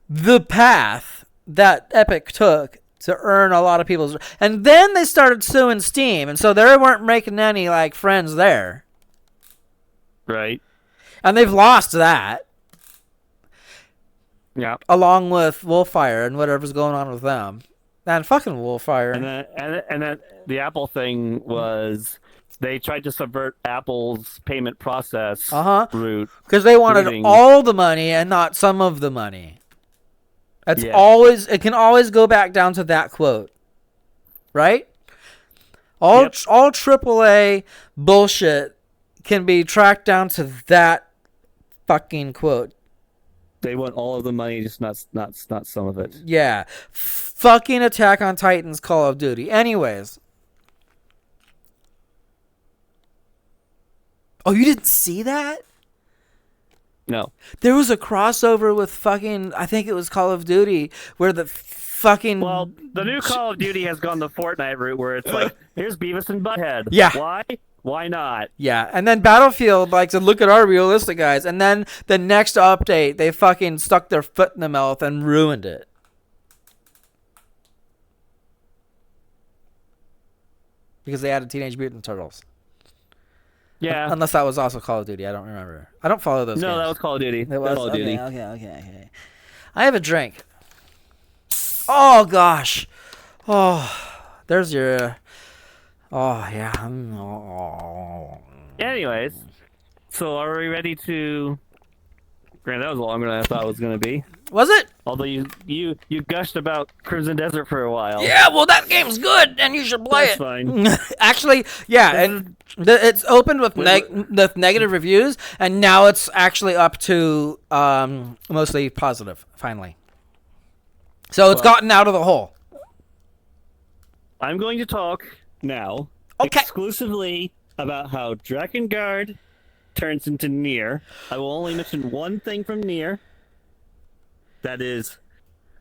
the path that Epic took to earn a lot of people's. And then they started suing Steam, and so they weren't making any like friends there.
Right.
And they've lost that.
Yeah.
Along with Wolfire and whatever's going on with them. And fucking Wolfire.
And then the Apple thing was they tried to subvert Apple's payment process route.
Because they wanted all the money and not some of the money. It's always, it can always go back down to that quote. Right? All AAA bullshit can be tracked down to that fucking quote.
They want all of the money, just not some of it.
Yeah. Fucking Attack on Titan's Call of Duty. Anyways. Oh, you didn't see that?
No.
There was a crossover with fucking, I think it was Call of Duty, where the fucking...
Well, the new Call of Duty has gone the Fortnite route where it's like, here's Beavis and Butthead.
Yeah.
Why? Why not?
Yeah, and then Battlefield likes to look at our realistic guys, and then the next update, they fucking stuck their foot in the mouth and ruined it. Because they added Teenage Mutant Turtles.
Yeah.
Unless that was also Call of Duty, I don't remember. I don't follow those games.
No, that was Call of Duty.
It was?
Call of Duty.
Okay. I have a drink. Oh, gosh. Oh, there's your... Oh, yeah.
Anyways, so are we ready to... Grant, that was longer than I thought it was going to be.
Was it?
Although you gushed about Crimson Desert for a while.
Yeah, well, that game's good, and you should play
That's
it.
fine.
Actually, yeah, and it's opened with negative reviews, and now it's actually up to mostly positive, finally. So it's gotten out of the hole.
I'm going to talk now exclusively about how Drakengard turns into Nier. I will only mention one thing from Nier. That is,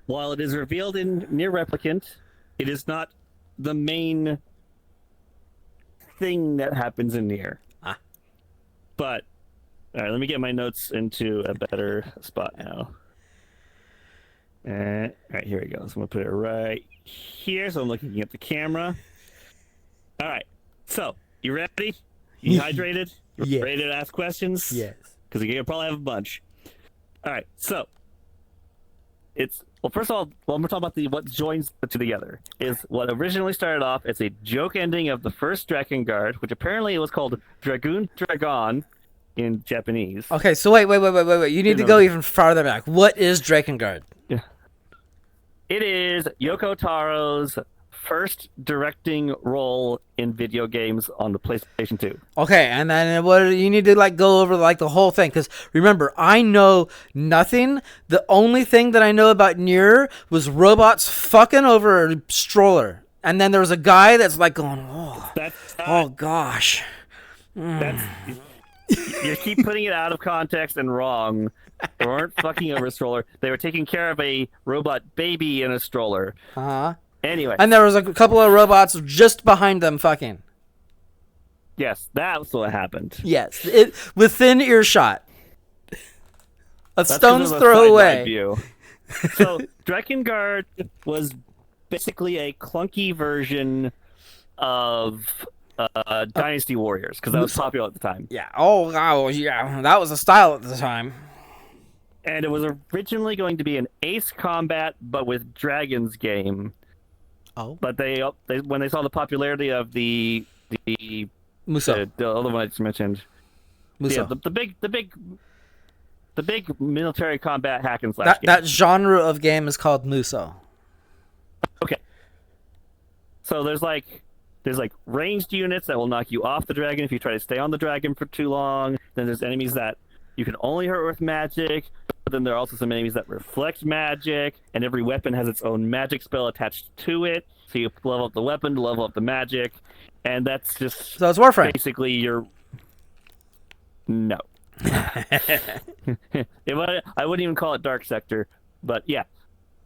while it is revealed in Nier Replicant, it is not the main thing that happens in Nier. But, alright, let me get my notes into a better spot now. Alright, here we go. So I'm going to put it right here, so I'm looking at the camera. Alright, so, you ready? You hydrated? You ready to ask questions?
Yes.
Because you'll probably have a bunch. Alright, so, first of all, I'm going to talk about what joins the two together. Is what originally started off as a joke ending of the first Drakengard, which apparently was called Dragoon Dragon in Japanese.
Okay, so wait. You need to go even farther back. What is Drakengard?
Yeah. It is Yoko Taro's first directing role in video games on the PlayStation 2.
Okay, and then what you need to go over the whole thing, because remember, I know nothing. The only thing that I know about Nier was robots fucking over a stroller, and then there was a guy that's going, oh gosh.
You keep putting it out of context and wrong. They weren't fucking over a stroller. They were taking care of a robot baby in a stroller. Anyway.
And there was a couple of robots just behind them fucking.
Yes, that's what happened.
Yes, within earshot. Stone's throw away.
So, Drakengard was basically a clunky version of Dynasty Warriors because that was popular at the time.
Yeah. Oh, wow. Yeah. That was a style at the time.
And it was originally going to be an Ace Combat, but with dragons game.
Oh.
But they when they saw the popularity of the
Muso.
the other one I just mentioned,
Muso.
yeah, the big military combat hack and slash game.
That genre of game is called Muso.
Okay. So there's like ranged units that will knock you off the dragon if you try to stay on the dragon for too long. Then there's enemies that you can only hurt with magic. But then there are also some enemies that reflect magic, and every weapon has its own magic spell attached to it. So you level up the weapon to level up the magic, and that's just
So it's Warframe.
basically your no. I wouldn't even call it Dark Sector, but yeah.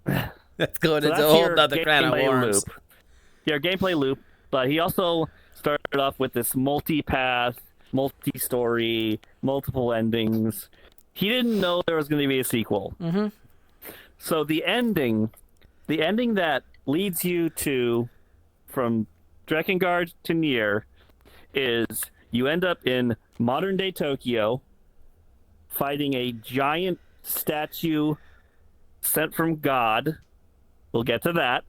That's going
So
into
that's
a whole
your
other kind of
gameplay
worms.
loop. Your gameplay loop, but he also started off with this multi-path, multi-story, multiple endings. He didn't know there was going to be a sequel.
Mm-hmm.
So the ending that leads you to from Drakengard to Nier is you end up in modern-day Tokyo fighting a giant statue sent from God. We'll get to that.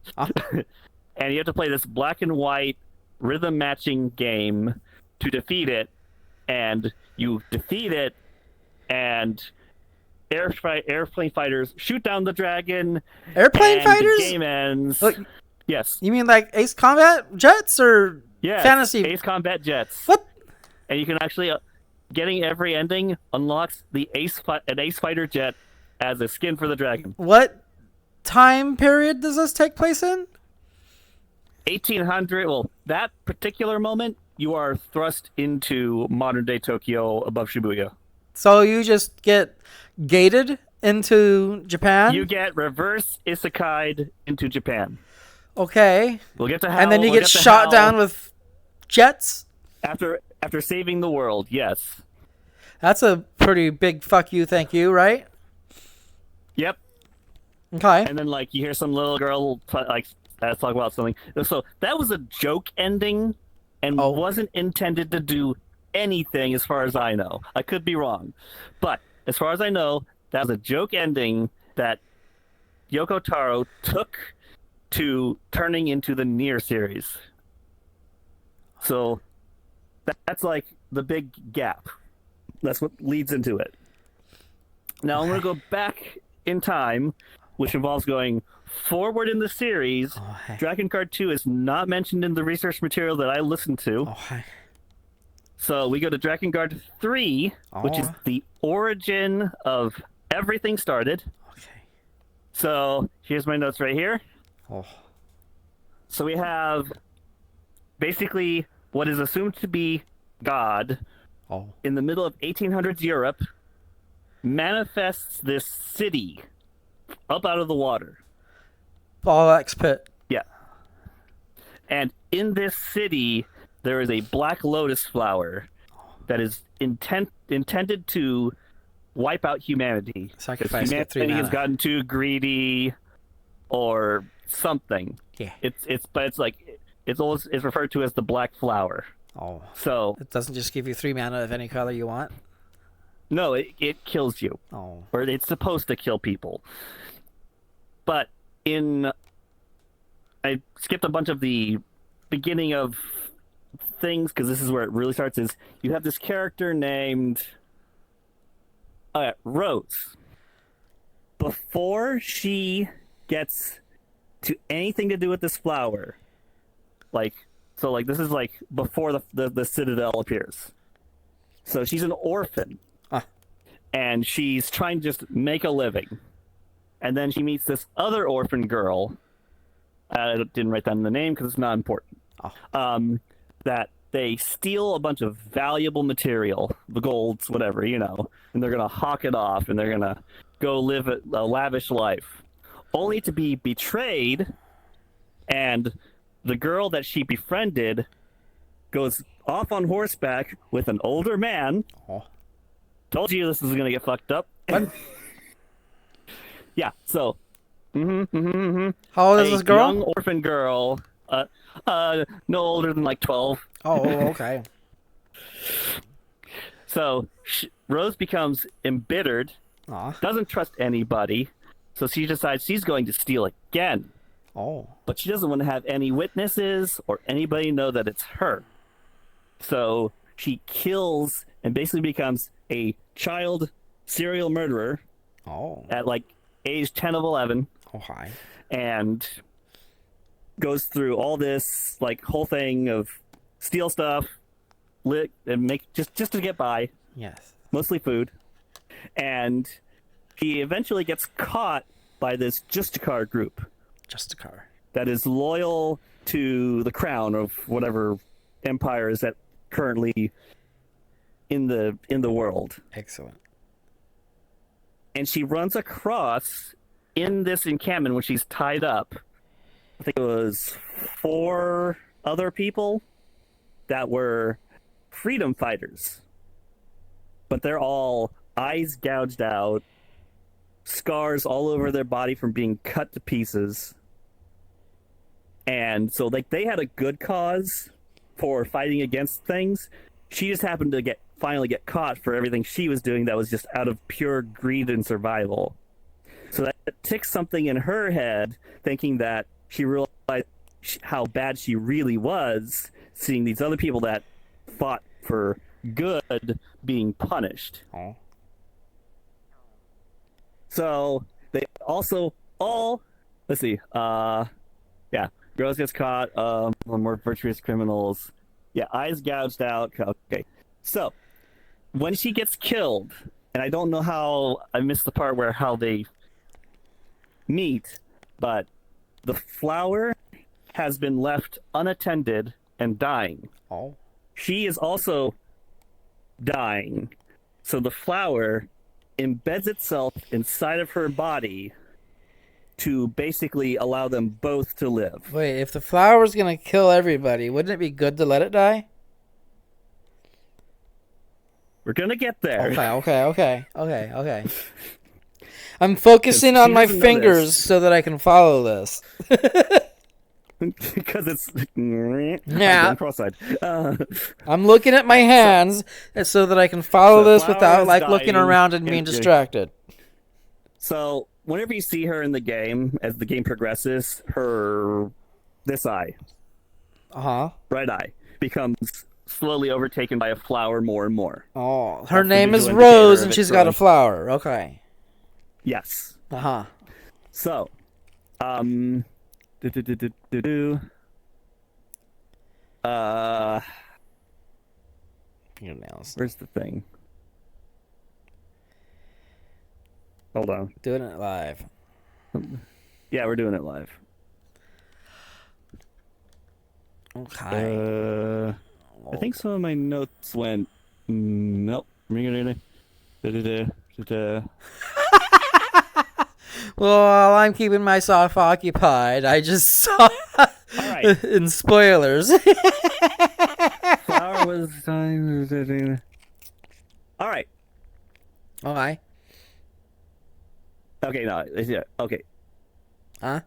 And you have to play this black and white rhythm matching game to defeat it. And you defeat it, and airplane fighters shoot down the dragon.
Airplane
and
fighters?
The game ends.
Look,
yes.
you mean like Ace Combat jets or
Yes.
fantasy?
Ace Combat Jets.
What?
And you can actually getting every ending unlocks an Ace Fighter jet as a skin for the dragon.
What time period does this take place in?
1800. Well, that particular moment, you are thrust into modern day Tokyo above Shibuya.
So you just get gated into Japan?
You get reverse isekai'd into Japan.
Okay.
We'll get to how.
And then you
we'll
get shot
how
down with jets?
after saving the world. Yes.
That's a pretty big fuck you, thank you, right?
Yep.
Okay.
And then like you hear some little girl talk about something. So that was a joke ending, and wasn't intended to do anything, as far as I know. I could be wrong, but as far as I know, that was a joke ending that Yoko Taro took to turning into the Nier series. So that's like the big gap. That's what leads into it. Now I'm going to go back in time, which involves going forward in the series. Drakengard 2 is not mentioned in the research material that I listened to. So we go to Drakengard 3, which is the origin of everything started.
Okay.
So here's my notes right here. So we have basically what is assumed to be God in the middle of 1800s Europe manifests this city up out of the water.
Ball Pit.
Yeah. And in this city, there is a black lotus flower that is intended to wipe out humanity.
Sacrifice.
Humanity has gotten too greedy or something.
Yeah.
It's referred to as the black flower. So
it doesn't just give you 3 mana of any color you want?
No, it kills you. Or it's supposed to kill people. But I skipped a bunch of the beginning of things because this is where it really starts. Is you have this character named Rose. Before she gets to anything to do with this flower, this is like before the Citadel appears. So she's an orphan. And she's trying to just make a living. And then she meets this other orphan girl. I didn't write down the name because it's not important. That they steal a bunch of valuable material, the golds, whatever, and they're going to hawk it off, and they're going to go live a lavish life. Only to be betrayed, and the girl that she befriended goes off on horseback with an older man. Told you this was going to get fucked up. Yeah, so
How old is
A
this girl?
young orphan girl, no older than like 12.
Oh, okay.
So Rose becomes embittered,
Aw.
doesn't trust anybody, so she decides she's going to steal again.
Oh.
But she doesn't want to have any witnesses or anybody know that it's her. So she kills and basically becomes a child serial murderer
Oh.
at like age 10 of 11
Oh, hi.
and goes through all this like whole thing of steal stuff, lit and make just to get by,
Yes.
mostly food. And he eventually gets caught by this Justicar group
Just a car.
that is loyal to the crown of whatever empire is that currently in the world.
Excellent.
And she runs across in this encampment when she's tied up. I think it was 4 other people that were freedom fighters. But they're all eyes gouged out, scars all over their body from being cut to pieces. And so like they had a good cause for fighting against things. She just happened to finally get caught for everything she was doing that was just out of pure greed and survival. So that ticks something in her head, thinking that she realized how bad she really was, seeing these other people that fought for good being punished.
Oh.
So they also all, let's see, yeah, girls gets caught, more virtuous criminals. Yeah, eyes gouged out. Okay, so when she gets killed, and I don't know how, I missed the part where how they meet, but the flower has been left unattended and dying.
Oh.
She is also dying. So the flower embeds itself inside of her body to basically allow them both to live.
Wait, if the flower's gonna kill everybody, wouldn't it be good to let it die?
We're gonna get there.
Okay. I'm focusing on my fingers so that I can follow this.
Because it's
Yeah.
cross-eyed.
I'm looking at my hands so that I can follow
So
this
flower
without
is
like looking
dying
around and being
and-
distracted.
So whenever you see her in the game, as the game progresses, this eye,
Uh-huh.
right eye, becomes slowly overtaken by a flower more and more.
Oh, her
That's the
name is
visual indicator
Rose
of
and
it
she's got a
growing.
flower. Okay.
Yes.
Uh-huh.
So, do, do, do, do, do, do.
Fingernails.
Where's the thing? Hold on.
Doing it live.
Yeah, we're doing it live.
Okay.
I think some of my notes went. Nope.
Well, I'm keeping myself occupied. I just saw
right.
in spoilers.
Flower was dying. All right.
Okay.
Okay. No. Yeah. Okay.
Huh?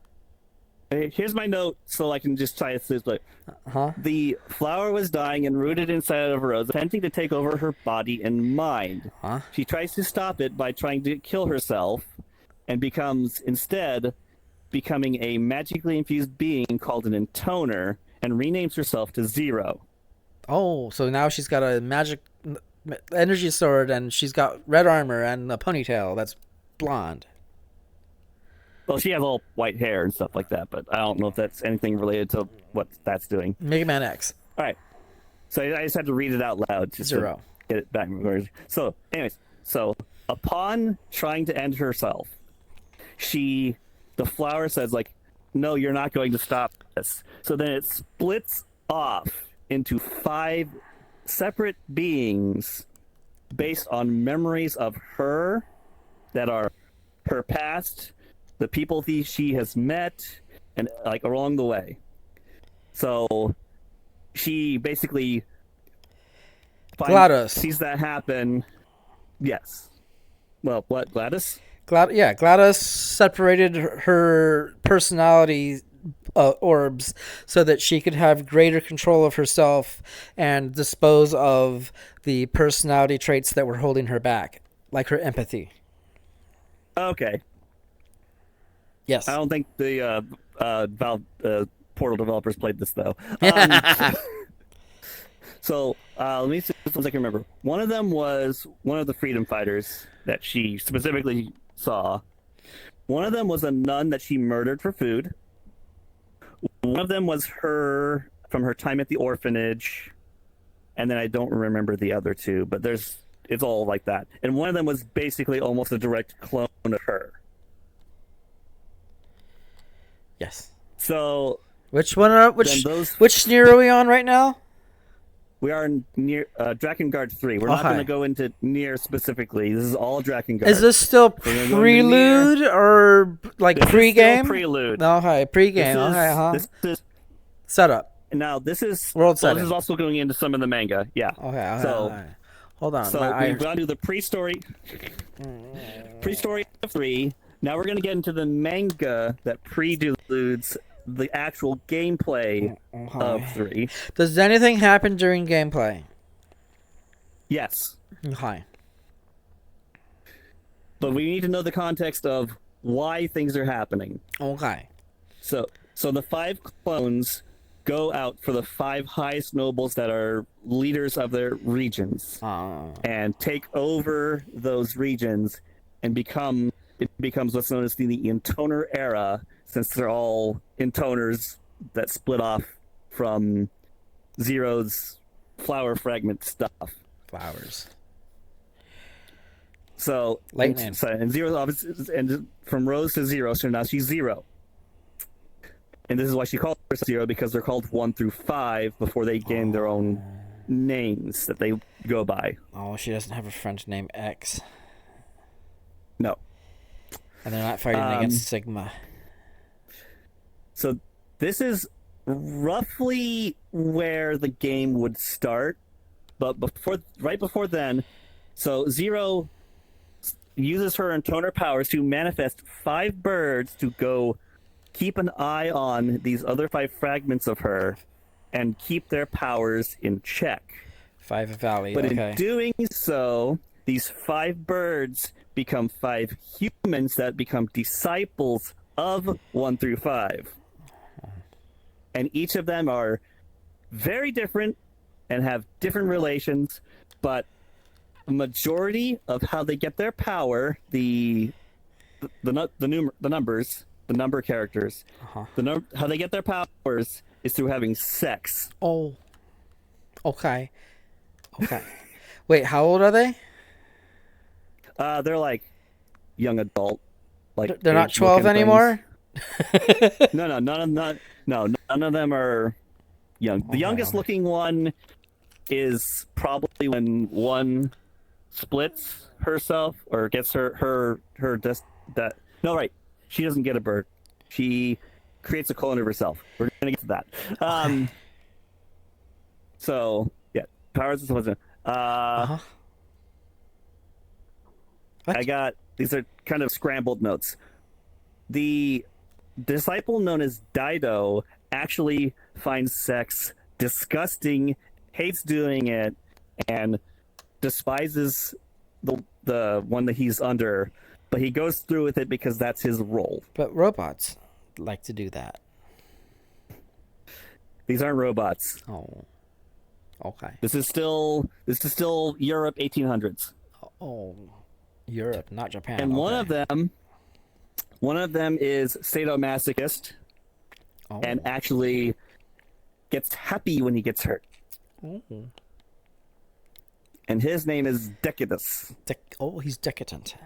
Here's my note, so I can just try to this. But
Huh?
the flower was dying and rooted inside of Rose, attempting to take over her body and mind.
Huh?
She tries to stop it by trying to kill herself, and becomes instead becoming a magically infused being called an intoner, and renames herself to Zero.
Oh, so now she's got a magic energy sword and she's got red armor and a ponytail that's blonde.
Well, she has all white hair and stuff like that, but I don't know if that's anything related to what that's doing.
Mega Man X.
All right. So I just had to read it out loud. Just
Zero.
To get it back. So, anyways, upon trying to end herself, the flower says, like, no, you're not going to stop this. So then it splits off into 5 separate beings based on memories of her that are her past, the people she has met, and like along the way. So she basically
GLaDOS.
sees that happen. Yes. Well, what, Gladys?
GLaDOS separated her personality orbs so that she could have greater control of herself and dispose of the personality traits that were holding her back, like her empathy.
Okay. I
Yes.
don't think the Valve Portal developers played this though. So let me see if I can remember. One of them was one of the freedom fighters that she specifically saw. One of them was a nun that she murdered for food. One of them was her from her time at the orphanage, and then I don't remember the other two. But it's all like that. And one of them was basically almost a direct clone of her.
Yes.
So
Which one are which Nier are we on right now?
we are near Drakengard 3. We're not
Okay.
going to go into Nier specifically. This is all Drakengard.
Is this still
We're gonna go into
prelude or like
This is
pre-game?
still prelude.
Okay, pre-game.
This is,
Okay, huh?
this is
Setup.
now this is
World
well,
setting.
this is also going into some of the manga. Yeah.
Okay.
So-
Okay. Hold on.
So we've gone to the pre-story of 3. Now we're going to get into the manga that preludes the actual gameplay of 3.
Does anything happen during gameplay?
Yes.
Okay.
But we need to know the context of why things are happening.
Okay.
So the 5 clones go out for the 5 highest nobles that are leaders of their regions and take over those regions and it becomes what's known as the Intoner era, since they're all Intoners that split off from Zero's flower fragment stuff.
Flowers.
So
Lightning.
and Zero's obviously, and from Rose to Zero, so now she's Zero. And this is why she calls herself Zero, because they're called 1 through 5 before they gain their own names that they go by.
Oh, she doesn't have a friend named X.
No.
And they're not fighting against Sigma.
So this is roughly where the game would start, but right before then, so Zero uses her Intoner powers to manifest 5 birds to go keep an eye on these other 5 fragments of her and keep their powers in check.
5 Valley.
But
Okay.
in doing so, these 5 birds become 5 humans that become disciples of 1 through 5. And each of them are very different and have different relations, but the majority of how they get their power, the number characters, how they get their powers is through having sex.
Oh. Okay. Okay. Wait, how old are they?
They're like young adult, like
They're not
age
12
looking
anymore?
things. No, none of them are young. The youngest looking one is probably when one splits herself or gets her that. No, right. She doesn't get a bird. She creates a clone of herself. We're gonna get to that. So yeah, powers is what's I got these are kind of scrambled notes. The disciple known as Dido actually finds sex disgusting, hates doing it, and despises the one that he's under, but he goes through with it because that's his role.
But robots like to do that.
These aren't robots.
Oh. Okay.
This is still Europe 1800s.
Oh. Europe, not Japan.
And
okay.
one of them is sadomasochist and actually gets happy when he gets hurt.
Oh.
And his name is Decadus.
He's decadent.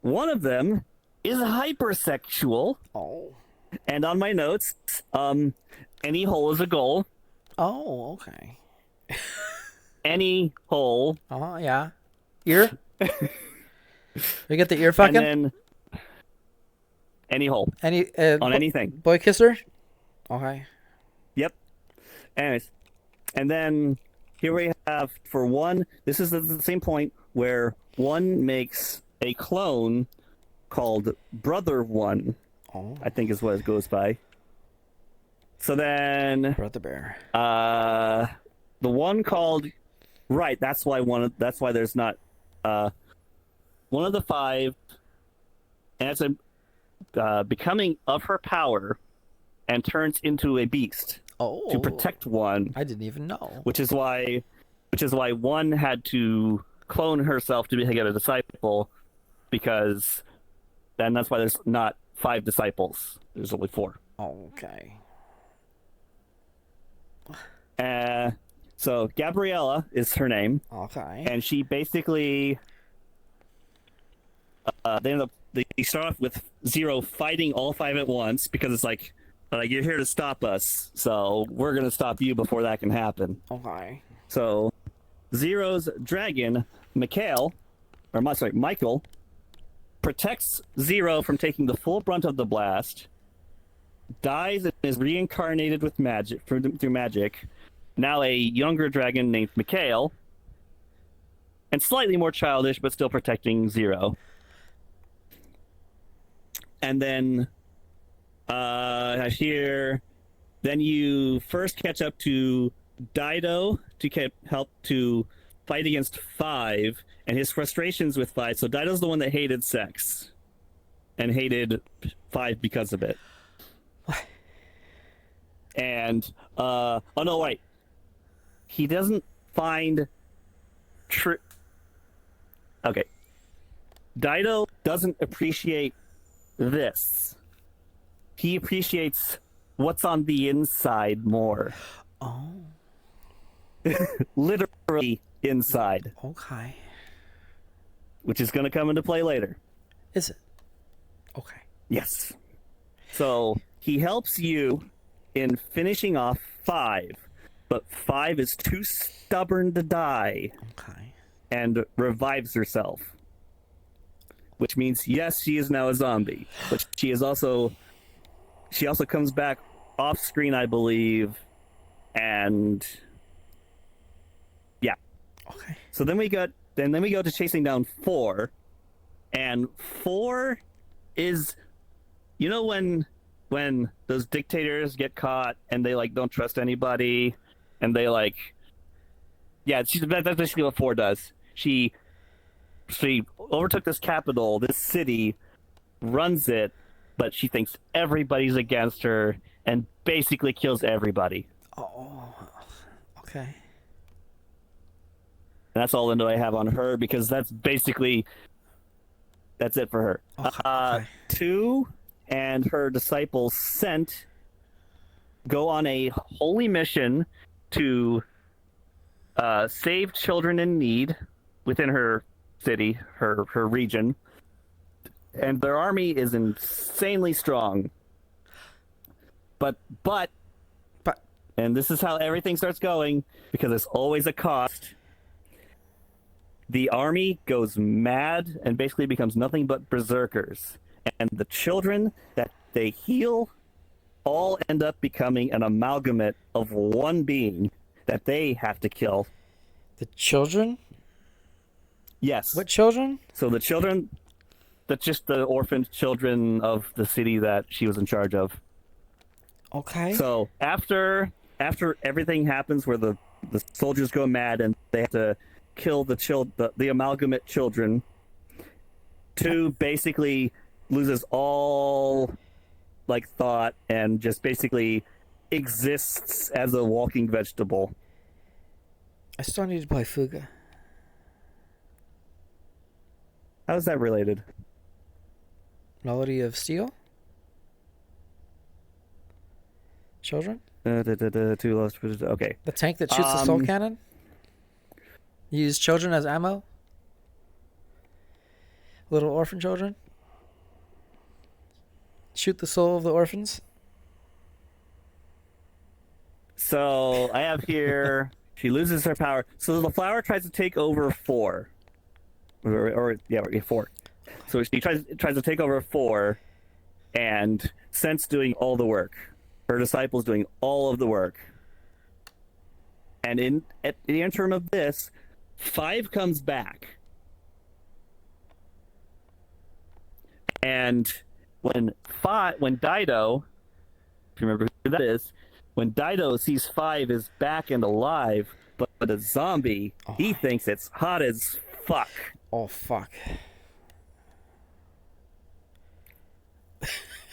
One of them is hypersexual.
Oh.
And on my notes, any hole is a goal.
Oh, okay.
Any hole.
Yeah. Ear? We get the ear fucking?
And then any hole. On anything.
Boy kisser? Okay.
Yep. Anyways. And then here we have, for one, this is the same point where one makes a clone called Brother One,
Oh,
I think is what it goes by. So then,
Brother Bear.
the one called right. That's why That's why there's not one of the five, and it's a becoming of her power, and turns into a beast
Oh,
to protect one,
I didn't even know.
which is why one had to clone herself to get a disciple, because then that's why there's not 5 disciples. There's only 4.
Okay.
So Gabriella is her name,
Okay.
and she basically they start off with Zero fighting all 5 at once, because it's like you're here to stop us, so we're gonna stop you before that can happen.
Okay.
So Zero's dragon, Michael, protects Zero from taking the full brunt of the blast, dies and is reincarnated with magic through magic. Now a younger dragon named Mikhail, and slightly more childish, but still protecting Zero. And then here, then you first catch up to Dido to help to fight against 5 and his frustrations with 5. So Dido's the one that hated sex and hated 5 because of it.
What?
And oh no, wait. He doesn't find Okay. Dido doesn't appreciate this. He appreciates what's on the inside more.
Oh.
Literally inside,
Okay.
which is going to come into play later.
Is it? Okay.
Yes. So he helps you in finishing off 5, but 5 is too stubborn to die
Okay.
and revives herself. Which means, yes, she is now a zombie, but she also comes back off screen, I believe, and yeah.
Okay.
So then we go to chasing down 4, and 4 is, you know, when those dictators get caught and they don't trust anybody, and they that's basically what 4 does. She overtook this capital, this city, runs it, but she thinks everybody's against her and basically kills everybody.
Oh. Okay.
And that's all the I have on her, because that's it for her.
Okay.
2 and her disciples sent go on a holy mission to save children in need within her city, her region, and their army is insanely strong. But and this is how everything starts going, because there's always a cost. The army goes mad and basically becomes nothing but berserkers, and the children that they heal all end up becoming an amalgamate of one being that they have to kill.
The children?
Yes.
What children?
So the children, that's just the orphaned children of the city that she was in charge of.
Okay.
So after everything happens, where the soldiers go mad and they have to kill the amalgamate children, 2 basically loses all thought and just basically exists as a walking vegetable.
I still need to play Fuga.
How is that related?
Melody of Steel? Children?
2 lost. Okay.
The tank that shoots the soul cannon? Use children as ammo? Little orphan children? Shoot the soul of the orphans?
So I have here, she loses her power. So the flower tries to take over 4. Or 4. So she tries to take over 4, and Sense doing all the work. Her disciples doing all of the work. And at the interim of this, 5 comes back. And when Dido, if you remember who that is, when Dido sees Five is back and alive, but a zombie,
Oh,
he thinks it's hot as fuck.
oh fuck.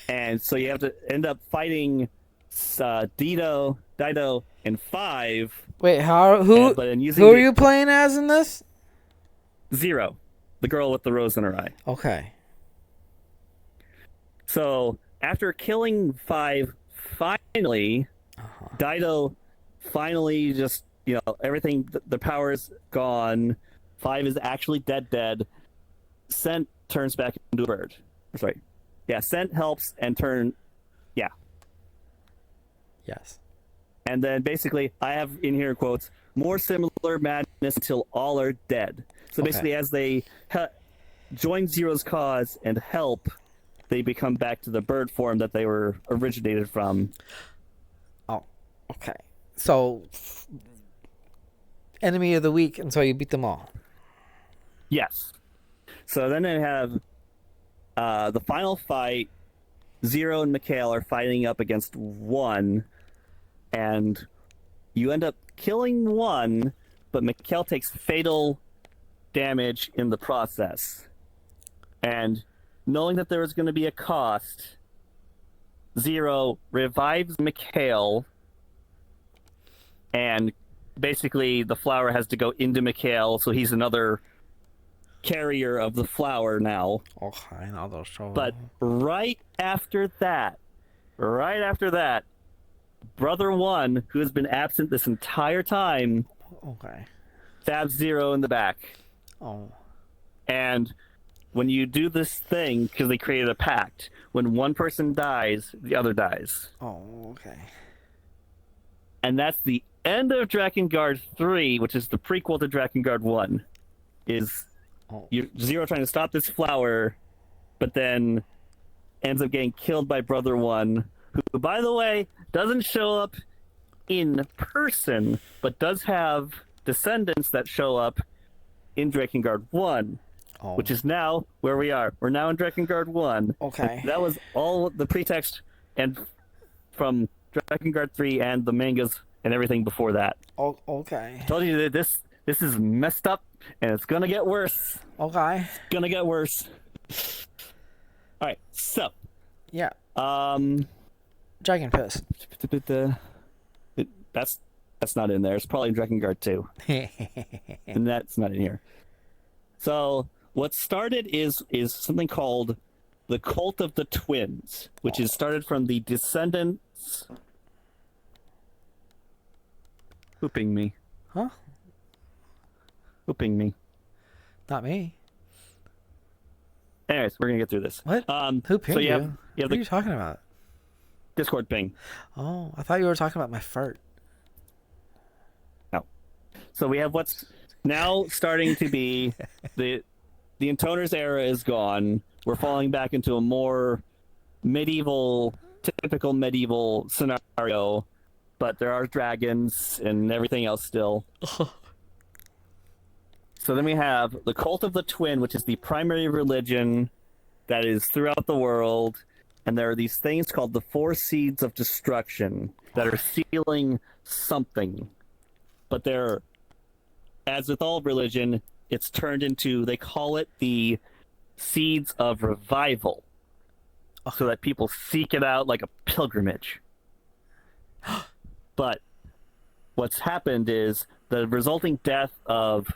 And so you have to end up fighting Dido, and Five.
Wait,
But then
who are you playing as in this?
Zero, the girl with the rose in her eye.
Okay.
So after killing Five, finally, Dido finally just, everything, the power's gone. Five is actually dead. Scent turns back into a bird. Sorry. Yeah, Scent helps and yeah.
Yes.
And then basically, I have in here quotes, more similar madness until all are dead. So basically, as they join Zero's cause and help, they become back to the bird form that they were originated from.
Oh, okay. So, enemy of the week until you beat them all.
Yes. So then they have the final fight. Zero and Mikhail are fighting up against one, and you end up killing one, but Mikhail takes fatal damage in the process. And knowing that there was going to be a cost, Zero revives Mikhail, and basically the flower has to go into Mikhail, so he's another carrier of the flower now.
Okay, now they'll show.
But right after that, Brother One, who has been absent this entire time,
Okay.
stabs Zero in the back.
Oh.
And when you do this thing, because they created a pact, when one person dies, the other dies.
Oh, okay.
And that's the end of Drakengard 3, which is the prequel to Drakengard 1. Is Zero trying to stop this flower, but then ends up getting killed by Brother One, who, by the way, doesn't show up in person, but does have descendants that show up in Drakengard 1.
Oh.
Which is now where we are. We're now in Drakengard 1.
Okay.
That was all the pretext and from Drakengard 3 and the mangas and everything before that.
Oh, okay.
I told you that this is messed up and it's gonna get worse.
Okay.
It's gonna get worse. Alright, so
Yeah. Dragon Piss.
That's not in there. It's probably in Drakengard 2. And that's not in here. So what started is something called the Cult of the Twins, which is started from the descendants. Whooping me.
Huh?
Whooping me.
Not me.
Anyways, we're gonna get through this.
What? Who pinged
so
you?
you have
What are you talking about?
Discord ping.
Oh, I thought you were talking about my fart.
No. So we have what's now starting to be the Intoners era is gone. We're falling back into a more typical medieval scenario, but there are dragons and everything else still. So then we have the Cult of the Twin, which is the primary religion that is throughout the world, and there are these things called the Four Seeds of Destruction that are sealing something. But they're, as with all religion, it's turned into, they call it the Seeds of Revival, so that people seek it out like a pilgrimage. But what's happened is the resulting death of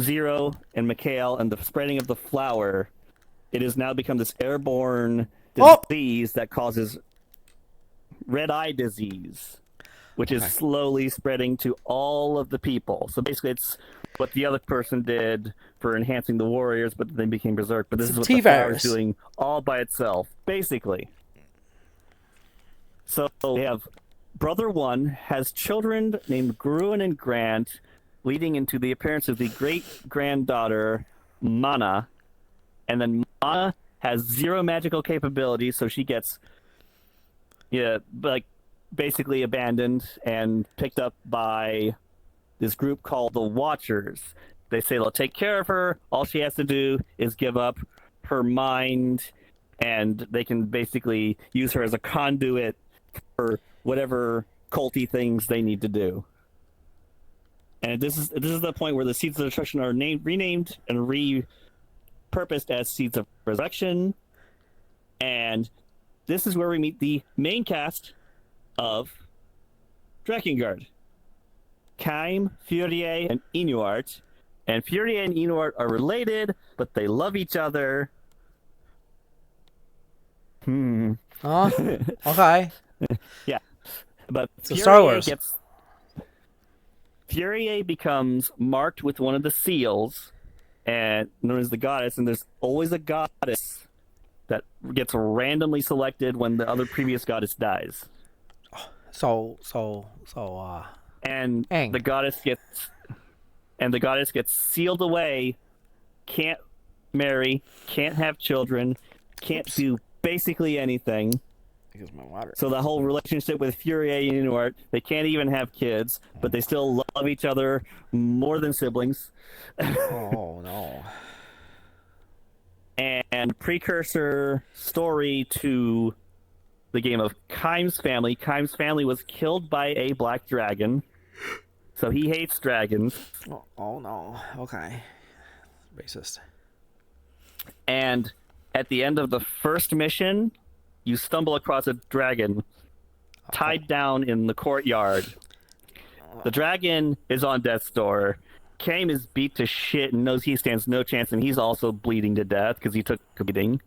Zero and Mikhail and the spreading of the flower, it has now become this airborne disease that causes red eye disease, which is slowly spreading to all of the people. So basically it's what the other person did for enhancing the warriors, but then became berserk. But this is what the flower is doing all by itself, basically. So we have Brother One has children named Gruen and Grant, leading into the appearance of the great-granddaughter, Mana. And then Mana has zero magical capabilities, so she gets basically abandoned and picked up by this group called the Watchers. They say they'll take care of her. All she has to do is give up her mind, and they can basically use her as a conduit for whatever culty things they need to do. And this is the point where the seeds of destruction are renamed and repurposed as seeds of resurrection. And this is where we meet the main cast of Drakengard. Kaim, Furie, and Inuart. And Furie and Inuart are related, but they love each other.
Oh, okay.
Yeah. But
So Star Wars.
Furie becomes marked with one of the seals, and known as the goddess, and there's always a goddess that gets randomly selected when the other previous goddess dies.
So
And
Aang.
the goddess gets sealed away, can't marry, can't have children, can't do basically anything.
Because my water.
So the whole relationship with Furie and Inuart, they can't even have kids, but they still love each other more than siblings.
Oh no.
And precursor story to the game of Kaim's family. Kaim's family was killed by a black dragon, so he hates dragons.
Oh no. Okay. Racist.
And at the end of the first mission, you stumble across a dragon tied down in the courtyard. The dragon is on death's door. Kaim is beat to shit and knows he stands no chance, and he's also bleeding to death because he took a beating.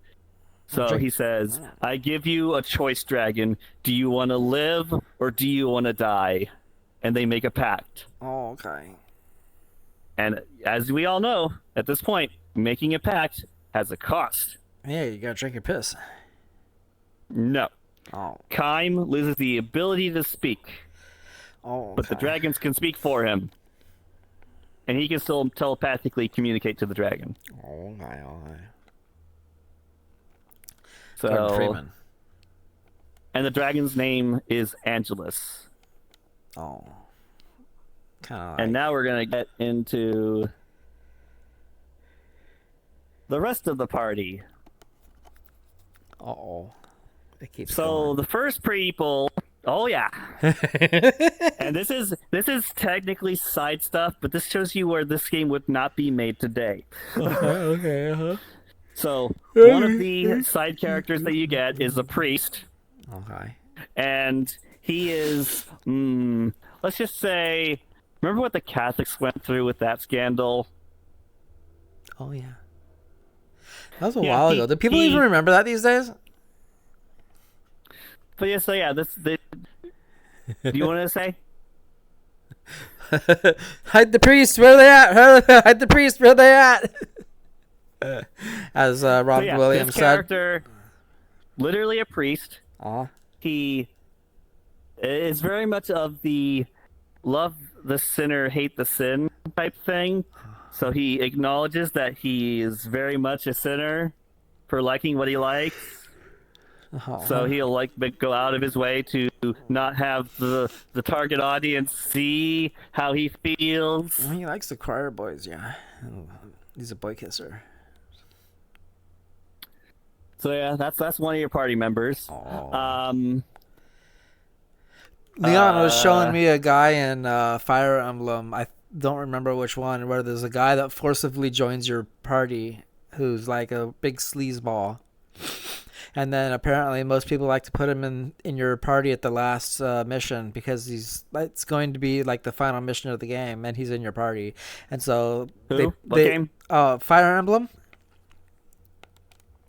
So he says, I give you a choice, dragon. Do you want to live or do you want to die? And they make a pact.
Oh, okay.
And as we all know, at this point, making a pact has a cost.
Yeah, you gotta drink your piss.
No.
Oh.
Kaim loses the ability to speak,
Oh.
but the dragons can speak for him. And he can still telepathically communicate to the dragon.
Oh, okay.
So,
Freeman.
and the dragon's name is Angelus.
Oh. Kind of.
And now we're gonna get into the rest of the party.
Uh-oh. It keeps
So
going.
the first people, oh yeah, and this is technically side stuff, but this shows you where this game would not be made today.
Okay.
So one of the side characters that you get is a priest,
Okay.
and he is, let's just say, remember what the Catholics went through with that scandal?
Oh yeah. That was a
Yeah,
while ago. Do people even remember that these days?
But yeah, so yeah, do you want to say?
Hide the priest, where they at? Hide the priest, where they at? As Rob Williams
this
said.
character, literally a priest.
Aw.
He is very much of the love the sinner, hate the sin type thing. So he acknowledges that he is very much a sinner for liking what he likes. So he'll go out of his way to not have the target audience see how he feels.
Well, he likes the choir boys, yeah. He's a boy kisser.
So yeah, that's one of your party members.
Leon was showing me a guy in Fire Emblem. I don't remember which one, where there's a guy that forcibly joins your party who's like a big sleazeball. And then apparently most people like to put him in your party at the last mission because it's going to be like the final mission of the game, and he's in your party. And so
What game?
Fire Emblem.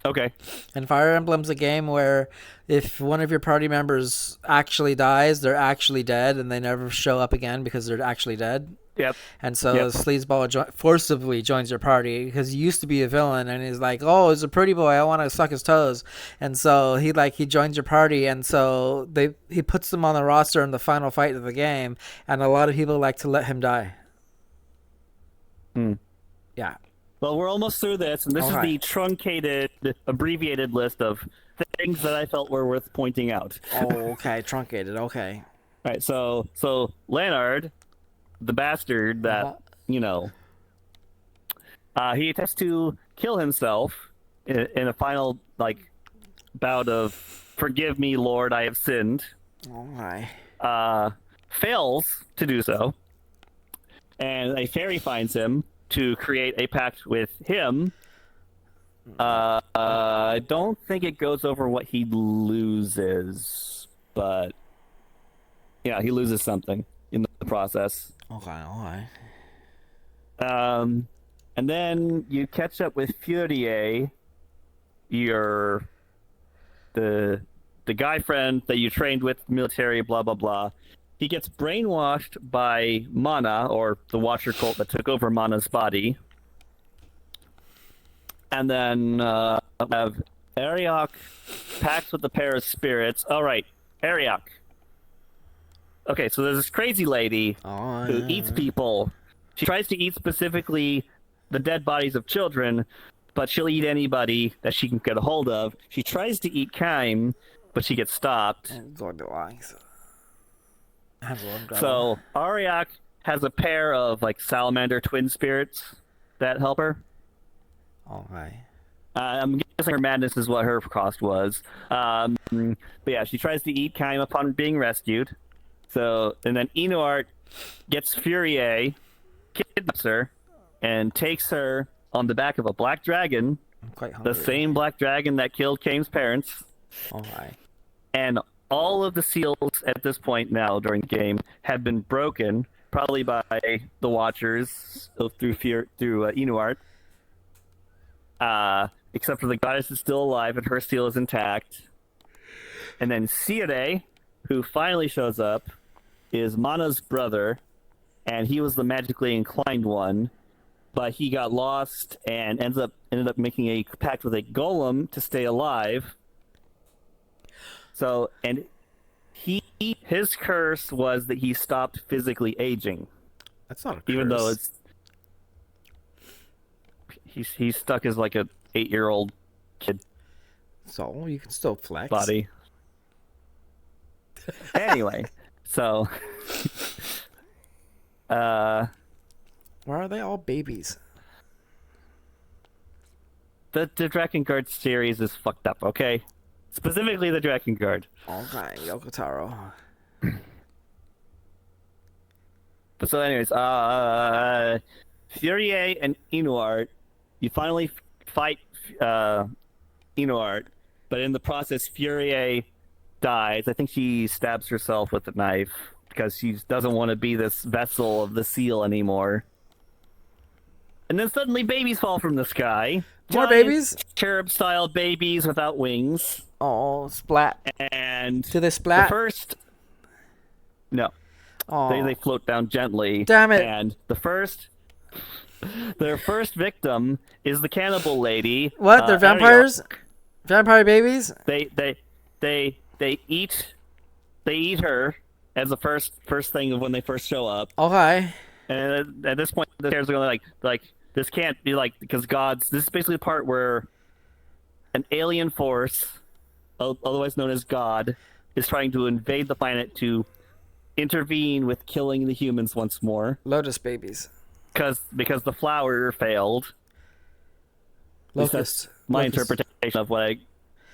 Okay.
And Fire Emblem's a game where if one of your party members actually dies, they're actually dead, and they never show up again because they're actually dead.
Yep.
And so Sleazeball forcibly joins your party because he used to be a villain, and he's like, "Oh, he's a pretty boy. I want to suck his toes." And so he joins your party, and so he puts them on the roster in the final fight of the game, and a lot of people like to let him die. Yeah.
Well, we're almost through this, and this is the truncated, abbreviated list of things that I felt were worth pointing out.
Oh, okay, truncated. Okay.
All right, so Leonard, the bastard that he attempts to kill himself in a final like bout of "Forgive me, Lord, I have sinned,"
Oh my.
fails to do so, and a fairy finds him to create a pact with him. I don't think it goes over what he loses, but yeah, he loses something in the process.
Okay, okay.
And then you catch up with Furie, your the guy friend that you trained with military, blah blah blah. He gets brainwashed by Mana, or the Watcher cult that took over Mana's body. And then have Ariok pacts with the pair of spirits. All right, Ariok. Okay, so there's this crazy lady who eats people. She tries to eat specifically the dead bodies of children, but she'll eat anybody that she can get a hold of. She tries to eat Kaim, but she gets stopped. So Ariok has a pair of like salamander twin spirits that help her.
Okay.
I'm guessing her madness is what her cost was. But yeah, she tries to eat Kaim upon being rescued. So, and then Inuart gets Furie, kidnaps her, and takes her on the back of a black dragon.
I'm quite hungry.
The same black dragon that killed Kaim's parents.
Okay.
And all of the seals at this point now during the game have been broken, probably by the Watchers through Inuart. Except for the goddess is still alive and her seal is intact. And then Siade, who finally shows up, is Mana's brother, and he was the magically inclined one, but he got lost and ended up making a pact with a golem to stay alive. So, and his curse was that he stopped physically aging.
That's not a curse.
Even though he's stuck as like a 8-year-old kid
So you can still flex.
body. Anyway, so
Why are they all babies?
the Drakengard series is fucked up, okay? Specifically the Drakengard.
Okay, Yokotaro.
But so anyways, Furie and Inuart, you finally fight Inuart, but in the process Furie dies. I think she stabs herself with a knife because she doesn't want to be this vessel of the seal anymore. And then suddenly babies fall from the sky.
More
Giant
babies?
Cherub-style babies without wings.
Oh, splat.
And
Do they splat?
the first... No.
Oh,
They float down gently.
Damn it.
And their first victim is the cannibal lady.
what? They're vampires?
Ariel.
Vampire babies?
They eat her as the first thing of when they first show up.
Okay.
And at this point, the characters are going like this can't be like because gods. This is basically the part where an alien force, otherwise known as God, is trying to invade the planet to intervene with killing the humans once more.
Lotus babies.
Because the flower failed. At least
Locusts.
that's my
Locusts.
interpretation of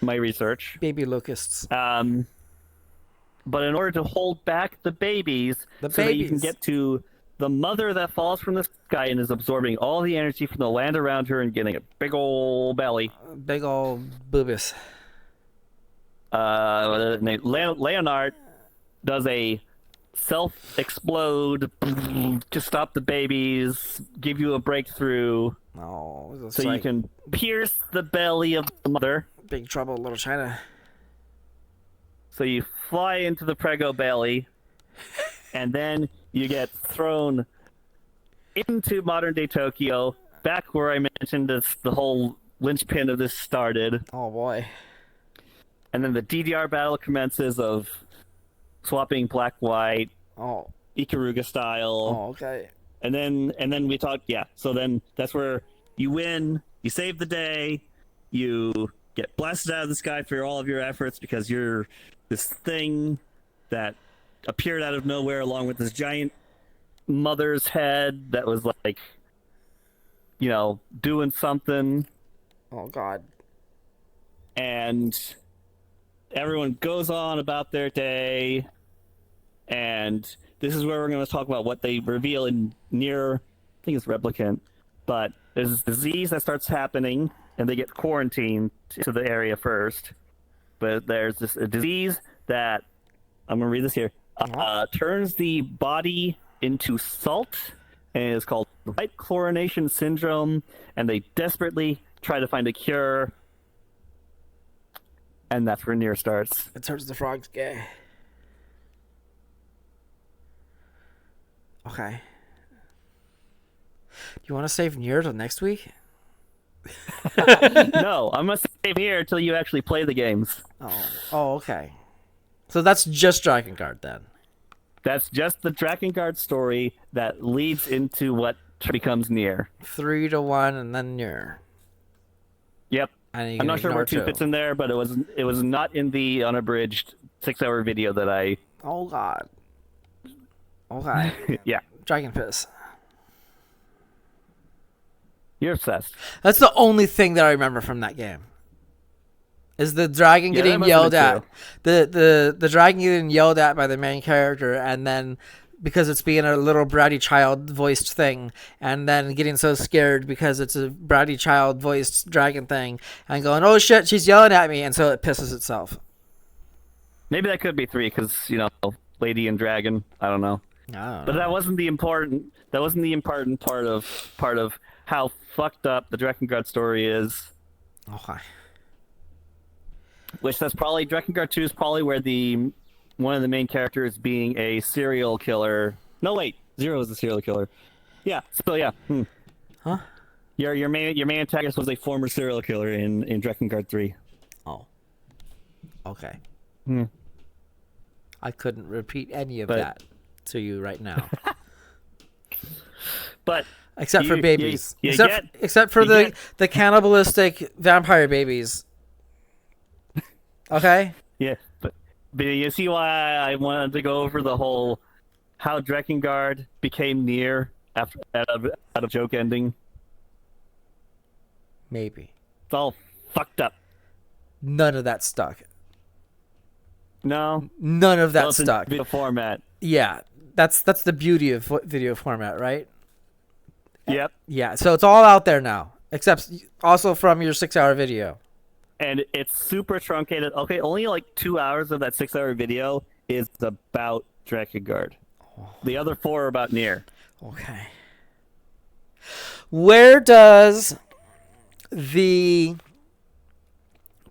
my research.
Baby locusts.
But in order to hold back the babies, that you can
babies.
get to the mother that falls from the sky and is absorbing all the energy from the land around her and getting a big old belly.
Big old boobies.
Leonard does a self-explode to stop the babies, give you a breakthrough,
Oh, it's
so you
like
can pierce the belly of the mother.
Big Trouble in Little China.
So you fly into the prego belly, and then you get thrown into modern-day Tokyo, back where I mentioned the whole linchpin of this started.
Oh boy.
And then the DDR battle commences of swapping black-white,
Oh.
Ikaruga style.
Oh, okay.
And then we talk, yeah. So then that's where you win, you save the day, you get blasted out of the sky for all of your efforts because you're this thing that appeared out of nowhere along with this giant mother's head that was like, doing something.
Oh god.
and everyone goes on about their day. And this is where we're going to talk about what they reveal in Nier. I think it's Replicant, but there's this disease that starts happening, and they get quarantined to the area first. But there's this a disease that I'm going to read this here. Turns the body into salt, and it's called white chlorination syndrome. And they desperately try to find a cure, and that's where Nier starts.
It turns the frogs gay. Okay. You want to save Nier till next week?
No, I'm gonna save here until you actually play the games.
Oh, okay. So that's just Drakengard then.
That's just the Drakengard story that leads into what becomes Nier.
3-1, and then Nier.
Yep.
And
I'm not sure where 2
2
fits in there, but it was not in the unabridged 6-hour video that I.
Oh God. Okay.
Yeah.
Dragon Piss.
You're obsessed.
That's the only thing that I remember from that game. Is the dragon
Yeah, that
getting
must have
yelled
been
at. The dragon getting yelled at by the main character, and then because it's being a little bratty child voiced thing, and then getting so scared because it's a bratty child voiced dragon thing, and going, oh shit, she's yelling at me, and so it pisses itself.
Maybe that could be 3 because Lady and Dragon. I don't know. But that wasn't the important. That wasn't the important part of how fucked up the Drakengard story is.
Okay.
Which that's probably Drakengard 2 is probably where one of the main characters being a serial killer. No, wait, Zero is a serial killer. Yeah. So yeah.
Huh?
Your main antagonist was a former serial killer in Drakengard 3.
Oh. Okay.
Hmm.
I couldn't repeat any of that to you right now.
But
except for babies.
You
except for the cannibalistic vampire babies. Okay?
Yeah, but you see why I wanted to go over the whole how Drakengard became Nier after out of joke ending.
Maybe.
It's all fucked up.
None of that stuck.
No.
None of that stuck.
Video format.
Yeah, that's the beauty of video format, right?
Yep.
Yeah, so it's all out there now, except also from your 6-hour video.
And it's super truncated. Okay, only like 2 hours of that 6-hour video is about Drakengard. The other 4 are about Nier.
Okay. Where does the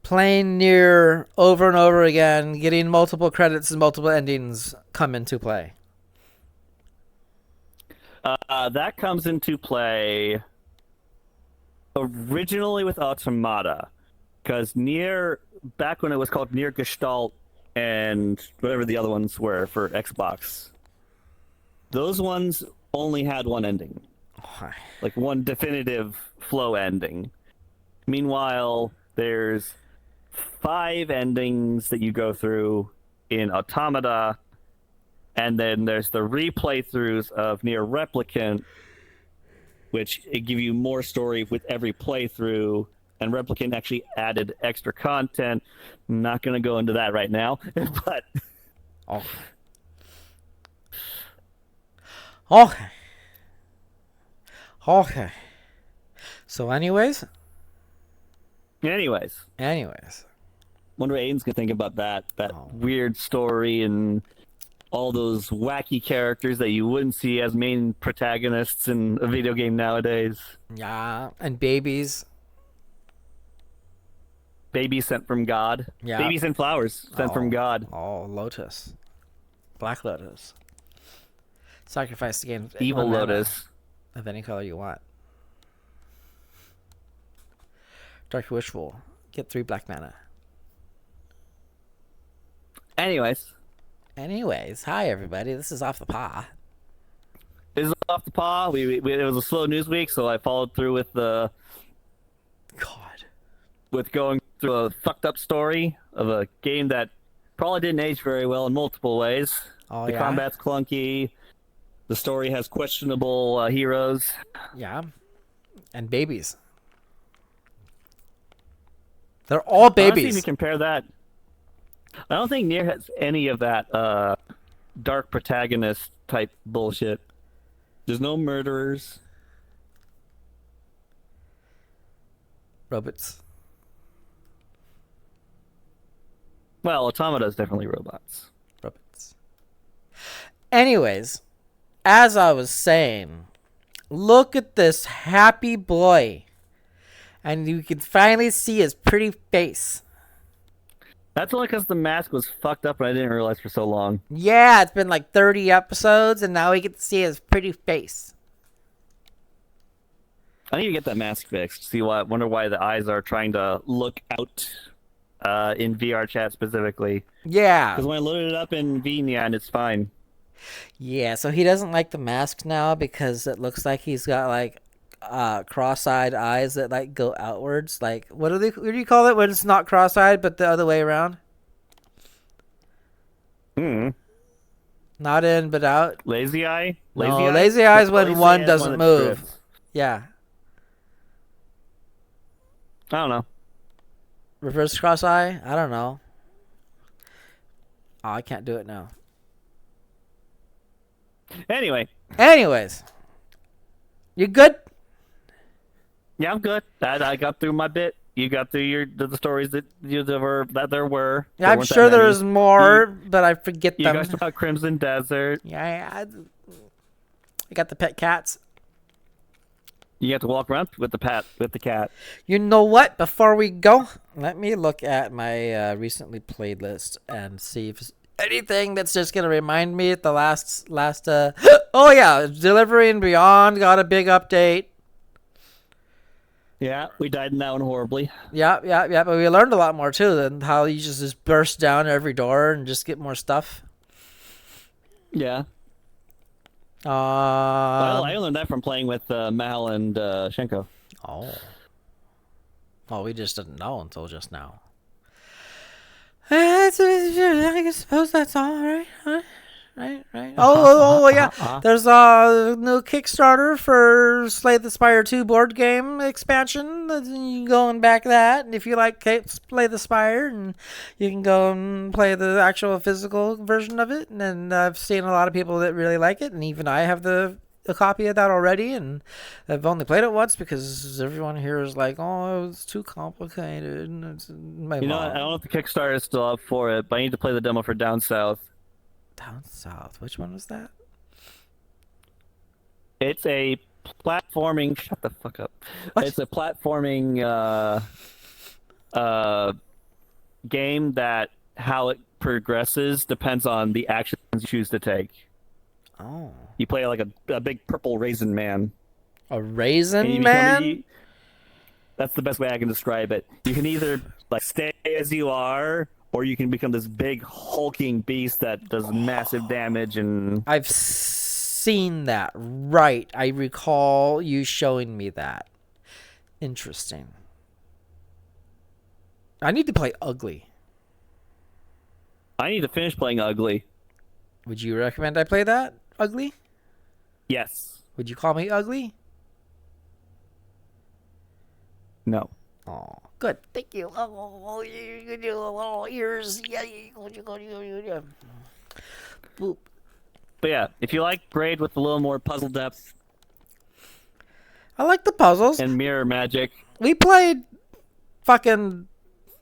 playing Nier over and over again, getting multiple credits and multiple endings come into play?
That comes into play originally with Automata. Because Nier, back when it was called Nier Gestalt and whatever the other ones were for Xbox, those ones only had one ending. Like one definitive flow ending. Meanwhile, there's 5 endings that you go through in Automata, and then there's the replay throughs of Nier Replicant, which it give you more story with every playthrough. And Replicant actually added extra content. I'm not going to go into that right now, but...
Oh. Okay. Okay. So anyways?
Anyways. Wonder what Aiden's going to think about that weird story and all those wacky characters that you wouldn't see as main protagonists in a video game nowadays.
Yeah, and babies.
Babies sent from God.
Yeah.
Babies and flowers sent from God.
Oh, Lotus. Black Lotus. Sacrifice to gain
Evil Lotus.
Of any color you want. Dark Wishful. Get 3 black mana.
Anyways,
hi everybody. This is Off the Paw.
This is Off the Paw. It was a slow news week, so I followed through with going through a fucked up story of a game that probably didn't age very well in multiple ways.
Oh,
the combat's clunky. The story has questionable heroes.
Yeah. And babies. They're all
Honestly, if you
babies.
compare that, I don't think Nier has any of that dark protagonist type bullshit. There's no murderers.
Robots.
Well, Automata's definitely robots.
Robots. Anyways, as I was saying, look at this happy boy. And you can finally see his pretty face.
That's only because the mask was fucked up and I didn't realize for so long.
Yeah, it's been like 30 episodes, and now we get to see his pretty face.
I need to get that mask fixed. See why? Wonder why the eyes are trying to look out in VR chat specifically.
Yeah.
Because when I loaded it up in VNyan, it's fine.
Yeah, so he doesn't like the mask now because it looks like he's got like cross-eyed eyes that like go outwards. Like what do you call it when it's not cross-eyed but the other way around?
Hmm.
Not in but out.
Lazy eye?
No, lazy eye is when
Lazy
one
eye is
doesn't
that
move.
drifts.
Yeah.
I don't know.
Reverse cross-eye? I don't know. Oh, I can't do it now.
Anyway,
Anyways. You good?
yeah, I'm good. I got through my bit. You got through the stories that there were.
Yeah, I'm sure there is more, but I forget
You
them.
guys talked about Crimson Desert.
Yeah, I got the pet cats.
You have to walk around with the cat.
You know what? Before we go, let me look at my recently played list and see if there's anything that's just gonna remind me at the last. Oh yeah, Delivery and Beyond got a big update.
Yeah, we died in that one horribly.
Yeah. But we learned a lot more too than how you just burst down every door and just get more stuff.
Yeah. Well, I learned that from playing with Mal and Shenko.
Oh. Well, we just didn't know until just now. I suppose that's all right, huh? Right. Oh, yeah. There's a new Kickstarter for Slay the Spire 2 board game expansion. You can go and back that. And if you like Slay the Spire, and you can go and play the actual physical version of it. And I've seen a lot of people that really like it, and even I have a copy of that already, and I've only played it once because everyone here is like, oh, it's too complicated. And it's my
You know,
mom.
I don't know if the Kickstarter is still up for it, but I need to play the demo for Down South.
Down South. Which one was that?
It's a platforming. Shut the fuck up.
What?
It's a platforming game that how it progresses depends on the actions you choose to take.
Oh.
You play like a big purple raisin man.
A
And
raisin
you
man?
that's the best way I can describe it. You can either like stay as you are, or you can become this big hulking beast that does massive damage and
I've seen that. Right. I recall you showing me that. Interesting. I need to play Ugly.
I need to finish playing Ugly.
Would you recommend I play that? Ugly?
Yes.
Would you call me ugly?
No.
Oh, good. Thank you. Oh, you do little ears. Yeah. Boop.
But yeah, if you like Braid with a little more puzzle depth
I like the puzzles.
and mirror magic,
We played fucking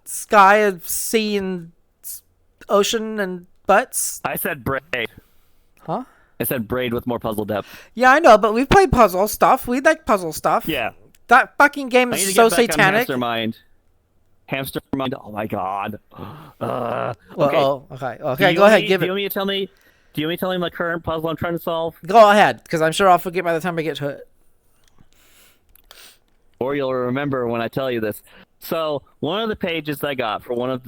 Sky and Sea and Ocean and Butts.
I said Braid.
Huh?
I said Braid with more puzzle depth.
Yeah, I know, but we've played puzzle stuff. We like puzzle stuff.
Yeah.
That fucking game
I need
is
to
so
get back on
satanic.
Hamstermind. Hamstermind. Oh my god.
Well,
Okay.
Okay, go ahead. Give
Do
it.
you want me to tell me? Do you want me to tell me my current puzzle I'm trying to solve,
Go ahead, because I'm sure I'll forget by the time I get to it.
or you'll remember when I tell you this? So one of the pages I got for one of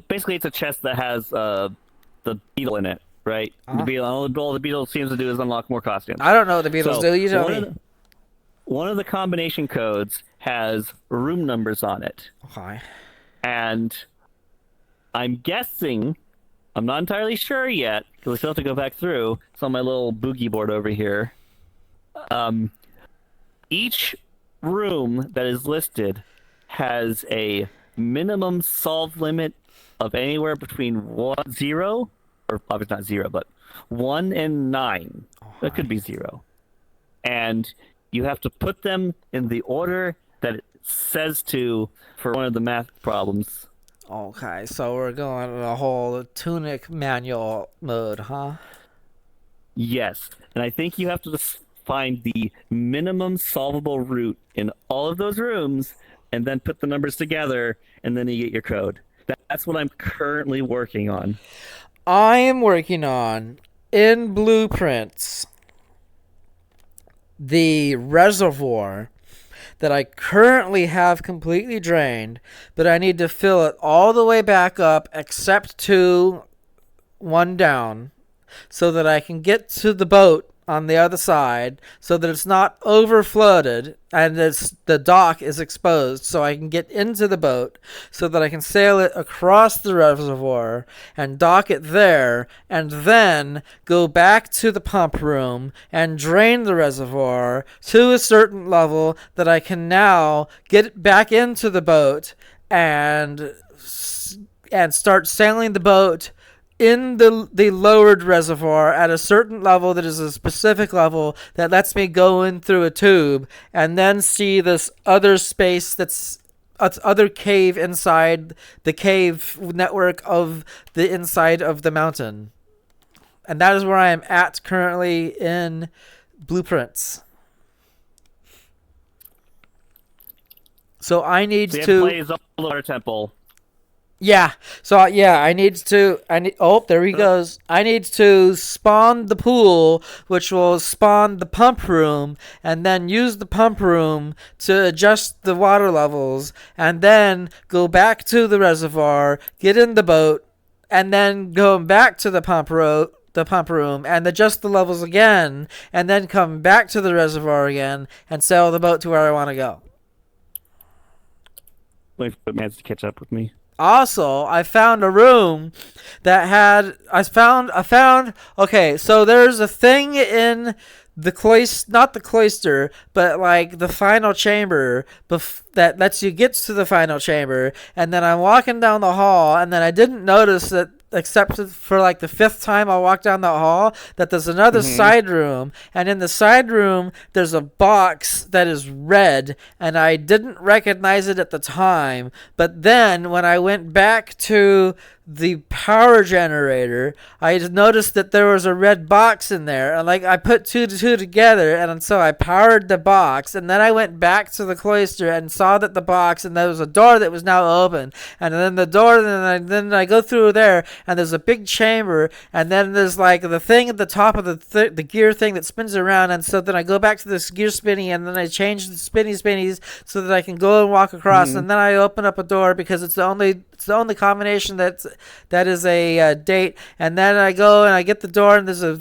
basically it's a chest that has the beetle in it, right?
Uh-huh.
The beetle. All the beetle seems to do is unlock more costumes.
I don't know what the Beatles do. You tell me.
One of the combination codes has room numbers on it.
Okay.
And I'm guessing, I'm not entirely sure yet, because I still have to go back through. It's on my little boogie board over here. Each room that is listed has a minimum solve limit of anywhere between 0, or obviously not 0, but 1 and 9. That could be 0. And you have to put them in the order that it says to for one of the math problems.
Okay, so we're going to the whole Tunic manual mode, huh?
Yes. And I think you have to find the minimum solvable root in all of those rooms and then put the numbers together and then you get your code. That's what I'm currently working on.
I am working on, in Blueprints, the reservoir that I currently have completely drained, but I need to fill it all the way back up except to one down so that I can get to the boat on the other side so that it's not over flooded and the dock is exposed so I can get into the boat so that I can sail it across the reservoir and dock it there and then go back to the pump room and drain the reservoir to a certain level that I can now get back into the boat and start sailing the boat in the lowered reservoir at a certain level that is a specific level that lets me go in through a tube and then see this other space that's other cave inside the cave network of the inside of the mountain. And that is where I am at currently in Blueprints. So I need to
play Zoltar Temple.
Yeah. So yeah, I need. Oh, there he goes. I need to spawn the pool, which will spawn the pump room, and then use the pump room to adjust the water levels, and then go back to the reservoir, get in the boat, and then go back to the pump room and adjust the levels again, and then come back to the reservoir again and sail the boat to where I want to go.
Wait for Mans to catch up with me.
Also, I found a room that had okay, so there's a thing in the cloister, not the cloister, but like the final chamber that lets you get to the final chamber, and then I'm walking down the hall and then I didn't notice that except for like the 5th time I walk down the hall that there's another side room, and in the side room there's a box that is red and I didn't recognize it at the time, but then when I went back to the power generator I noticed that there was a red box in there, and like I put 2 to 2 together, and so I powered the box, and then I went back to the cloister and saw that the box, and there was a door that was now open, and then the door, then I go through there and there's a big chamber, and then there's like the thing at the top of the gear thing that spins around, and so then I go back to this gear spinny, and then I change the spinnies so that I can go and walk across, and then I open up a door because it's the only combination that is a date, and then I go and I get the door, and there's a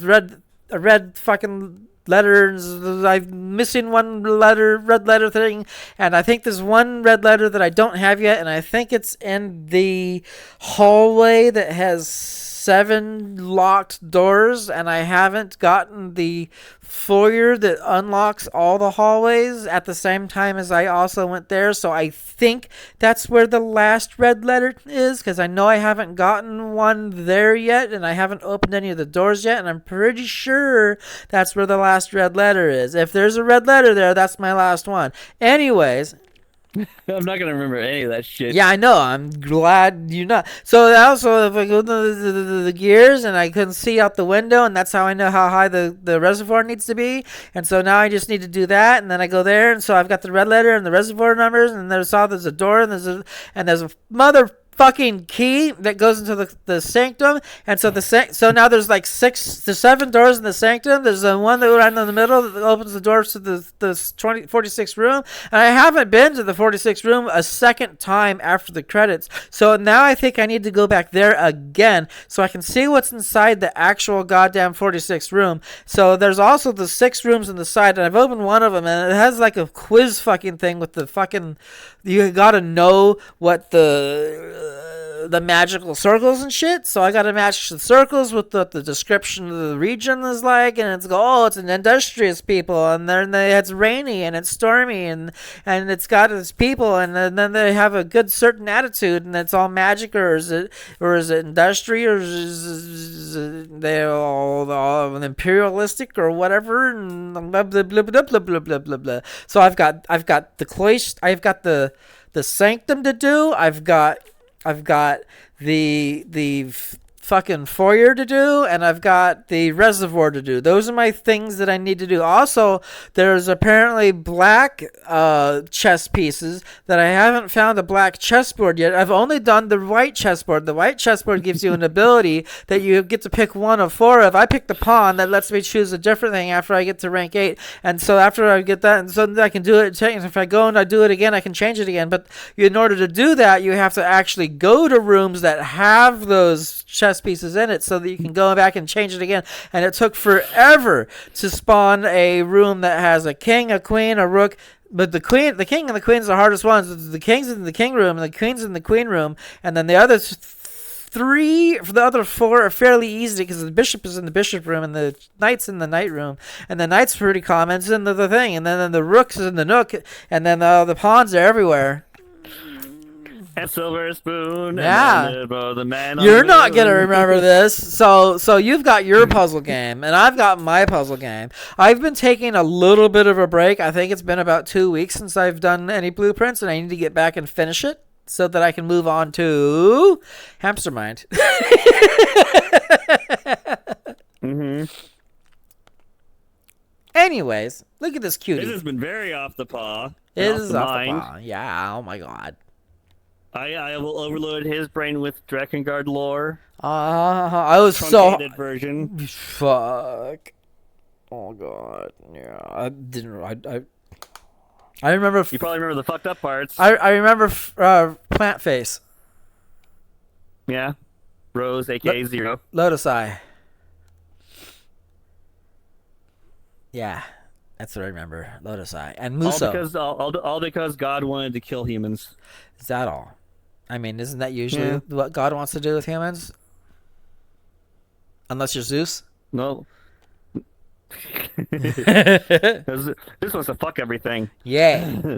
red fucking letter, and I'm missing one red letter thing, and I think there's one red letter that I don't have yet, and I think it's in the hallway that has 7 locked doors, and I haven't gotten the foyer that unlocks all the hallways at the same time as I also went there. So I think that's where the last red letter is, because I know I haven't gotten one there yet, and I haven't opened any of the doors yet, and I'm pretty sure that's where the last red letter is. If there's a red letter there, that's my last one. Anyways,
I'm not gonna remember any of that shit.
yeah, I know. I'm glad you're not. So also, if I go to the gears and I couldn't see out the window, and that's how I know how high the reservoir needs to be. And so now I just need to do that, and then I go there, and so I've got the red letter and the reservoir numbers, and there's a door, and there's a motherfucking key that goes into the sanctum, and so so now there's like 6 to 7 doors in the sanctum. There's the one that right in the middle that opens the doors to the 46th room, and I haven't been to the 46th room a second time after the credits, so now I think I need to go back there again so I can see what's inside the actual goddamn 46th room. So there's also the 6 rooms on the side, and I've opened one of them, and it has like a quiz fucking thing with the fucking, you gotta know what the the magical circles and shit. So I got to match the circles with what the description of the region is like, and it's an industrious people, and then it's rainy and it's stormy, and it's got its people, and then they have a good certain attitude, and it's all magic, or is it industry, or is they all imperialistic or whatever, and blah blah blah blah blah blah blah blah blah. So I've got the cloister, I've got the sanctum to do. I've got the fucking foyer to do, and I've got the reservoir to do. Those are my things that I need to do. Also, there's apparently black chess pieces that I haven't found a black chessboard yet. I've only done the white chessboard. The white chessboard gives you an ability that you get to pick one of four of. I picked the pawn that lets me choose a different thing after I get to rank 8. And so after I get that, and so I can do it. If I go and I do it again, I can change it again. But in order to do that, you have to actually go to rooms that have those chess pieces in it so that you can go back and change it again. And it took forever to spawn a room that has a king, a queen, a rook. But the king and the queen's the hardest ones. The king's in the king room, and the queen's in the queen room, and then the other the other 4 are fairly easy because the bishop is in the bishop room and the knight's in the knight room, and the knight's pretty common, it's in the thing, and then the rook's in the nook, and then the pawns are everywhere.
And silver spoon.
Yeah.
And the man
You're not going to remember this. So you've got your puzzle game, and I've got my puzzle game. I've been taking a little bit of a break. I think it's been about 2 weeks since I've done any blueprints, and I need to get back and finish it so that I can move on to Hamster Mind.
Mm-hmm.
Anyways, look at this cutie.
This has been very off the paw.
It is off the paw. Yeah, oh my god.
I will overload his brain with Drakengard lore.
I was
truncated version.
Fuck. Oh god. Yeah, I didn't. I remember.
You probably remember the fucked up parts.
I remember Plant Face.
Yeah. Rose, aka Zero.
Lotus Eye. Yeah, that's what I remember. Lotus Eye and Muso.
All because God wanted to kill humans.
Is that all? I mean, isn't that usually what God wants to do with humans? Unless you're Zeus?
No. This wants to fuck everything.
Yeah.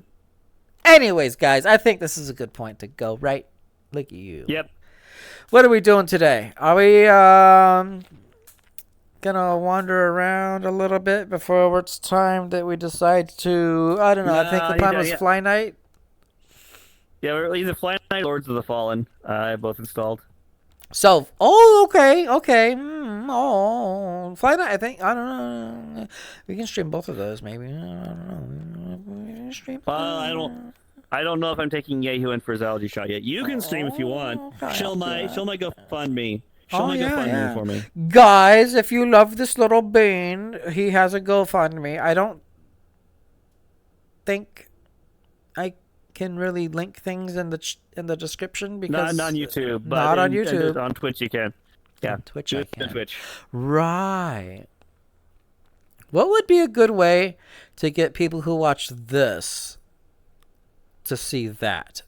Anyways, guys, I think this is a good point to go, right? Look at you.
Yep.
What are we doing today? Are we gonna wander around a little bit before it's time that we decide to, I don't know, I think the plan was Fly Night?
Yeah, we're either Fly Night or Lords of the Fallen. I have both installed.
So, okay. Fly Night, I think, I don't know. We can stream both of those, maybe. I don't know. Stream.
I don't know if I'm taking Yehu in for his allergy shot yet. You can stream if you want. She'll my GoFundMe. She'll my GoFundMe for me.
Guys, if you love this little bean, he has a GoFundMe. I don't think I can really link things in the description because
not on YouTube, but
not on YouTube.
On Twitch you can. Yeah,
on Twitch I can.
Twitch.
Right. What would be a good way to get people who watch this to see that?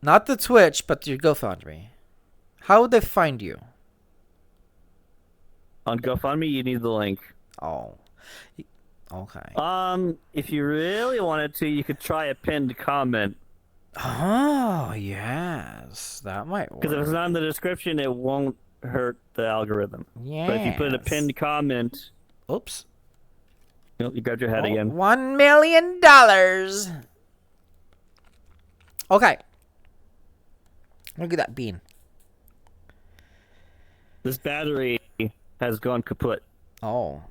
Not the Twitch, but your GoFundMe. How would they find you?
On GoFundMe, you need the link.
Oh. Okay.
If you really wanted to, you could try a pinned comment.
Oh, yes. That might work.
Because if it's not in the description, it won't hurt the algorithm.
Yeah.
But if you put a pinned comment...
Oops.
You grabbed your head again.
$1 million. Okay. Look at that bean.
This battery has gone kaput.
Oh.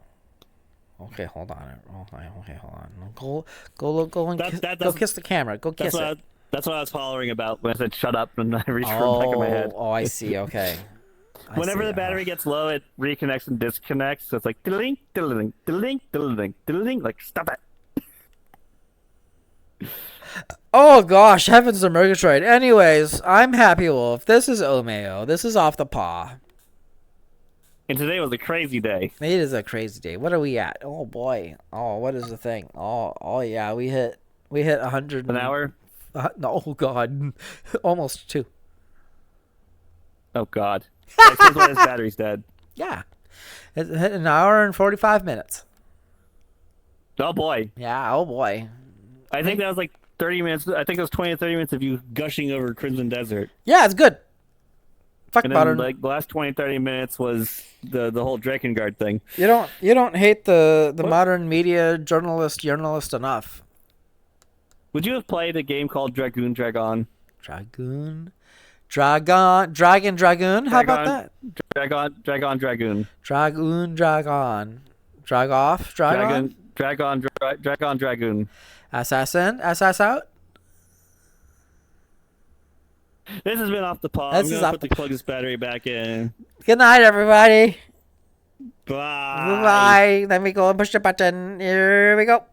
Okay, hold on. Okay, hold on. Go and go kiss the camera. Go kiss it.
That's what I was hollering about when I said shut up and I reached for the back of my head.
Oh, I see. Okay.
Whenever the battery gets low, it reconnects and disconnects. So it's like diddling, diddling, diddling, diddling, diddling. Like, stop it.
Oh gosh, heavens to Murgatroyd. Anyways, I'm Happy Wolf. This is Omeo. This is Off the Paw.
And today was a crazy day.
It is a crazy day. What are we at? Oh boy. Oh, what is the thing? Oh yeah, we hit 100
an hour.
No, oh god, almost 2.
Oh God. That explains why his battery's dead.
Yeah. It's an hour and 45 minutes.
Oh boy.
Yeah, oh boy.
I think that was like 30 minutes. I think it was 20 to 30 minutes of you gushing over Crimson Desert.
Yeah, it's good. Fuck
And then
modern.
like the last 20, 30 minutes was the whole Drakengard thing.
You don't hate the
What?
modern media journalist enough.
Would you have played a game called Dragoon Dragon?
Dragoon. Dragoon. How about that?
Dragon Dragoon.
Dragoon. Drag off. Drag on.
Dragon Dragoon.
Assassin. Assass out.
This has been off the pod.
This
I'm
is
gonna
off
plug this battery back in.
Good night, everybody.
Bye.
Bye. Let me go and push the button. Here we go.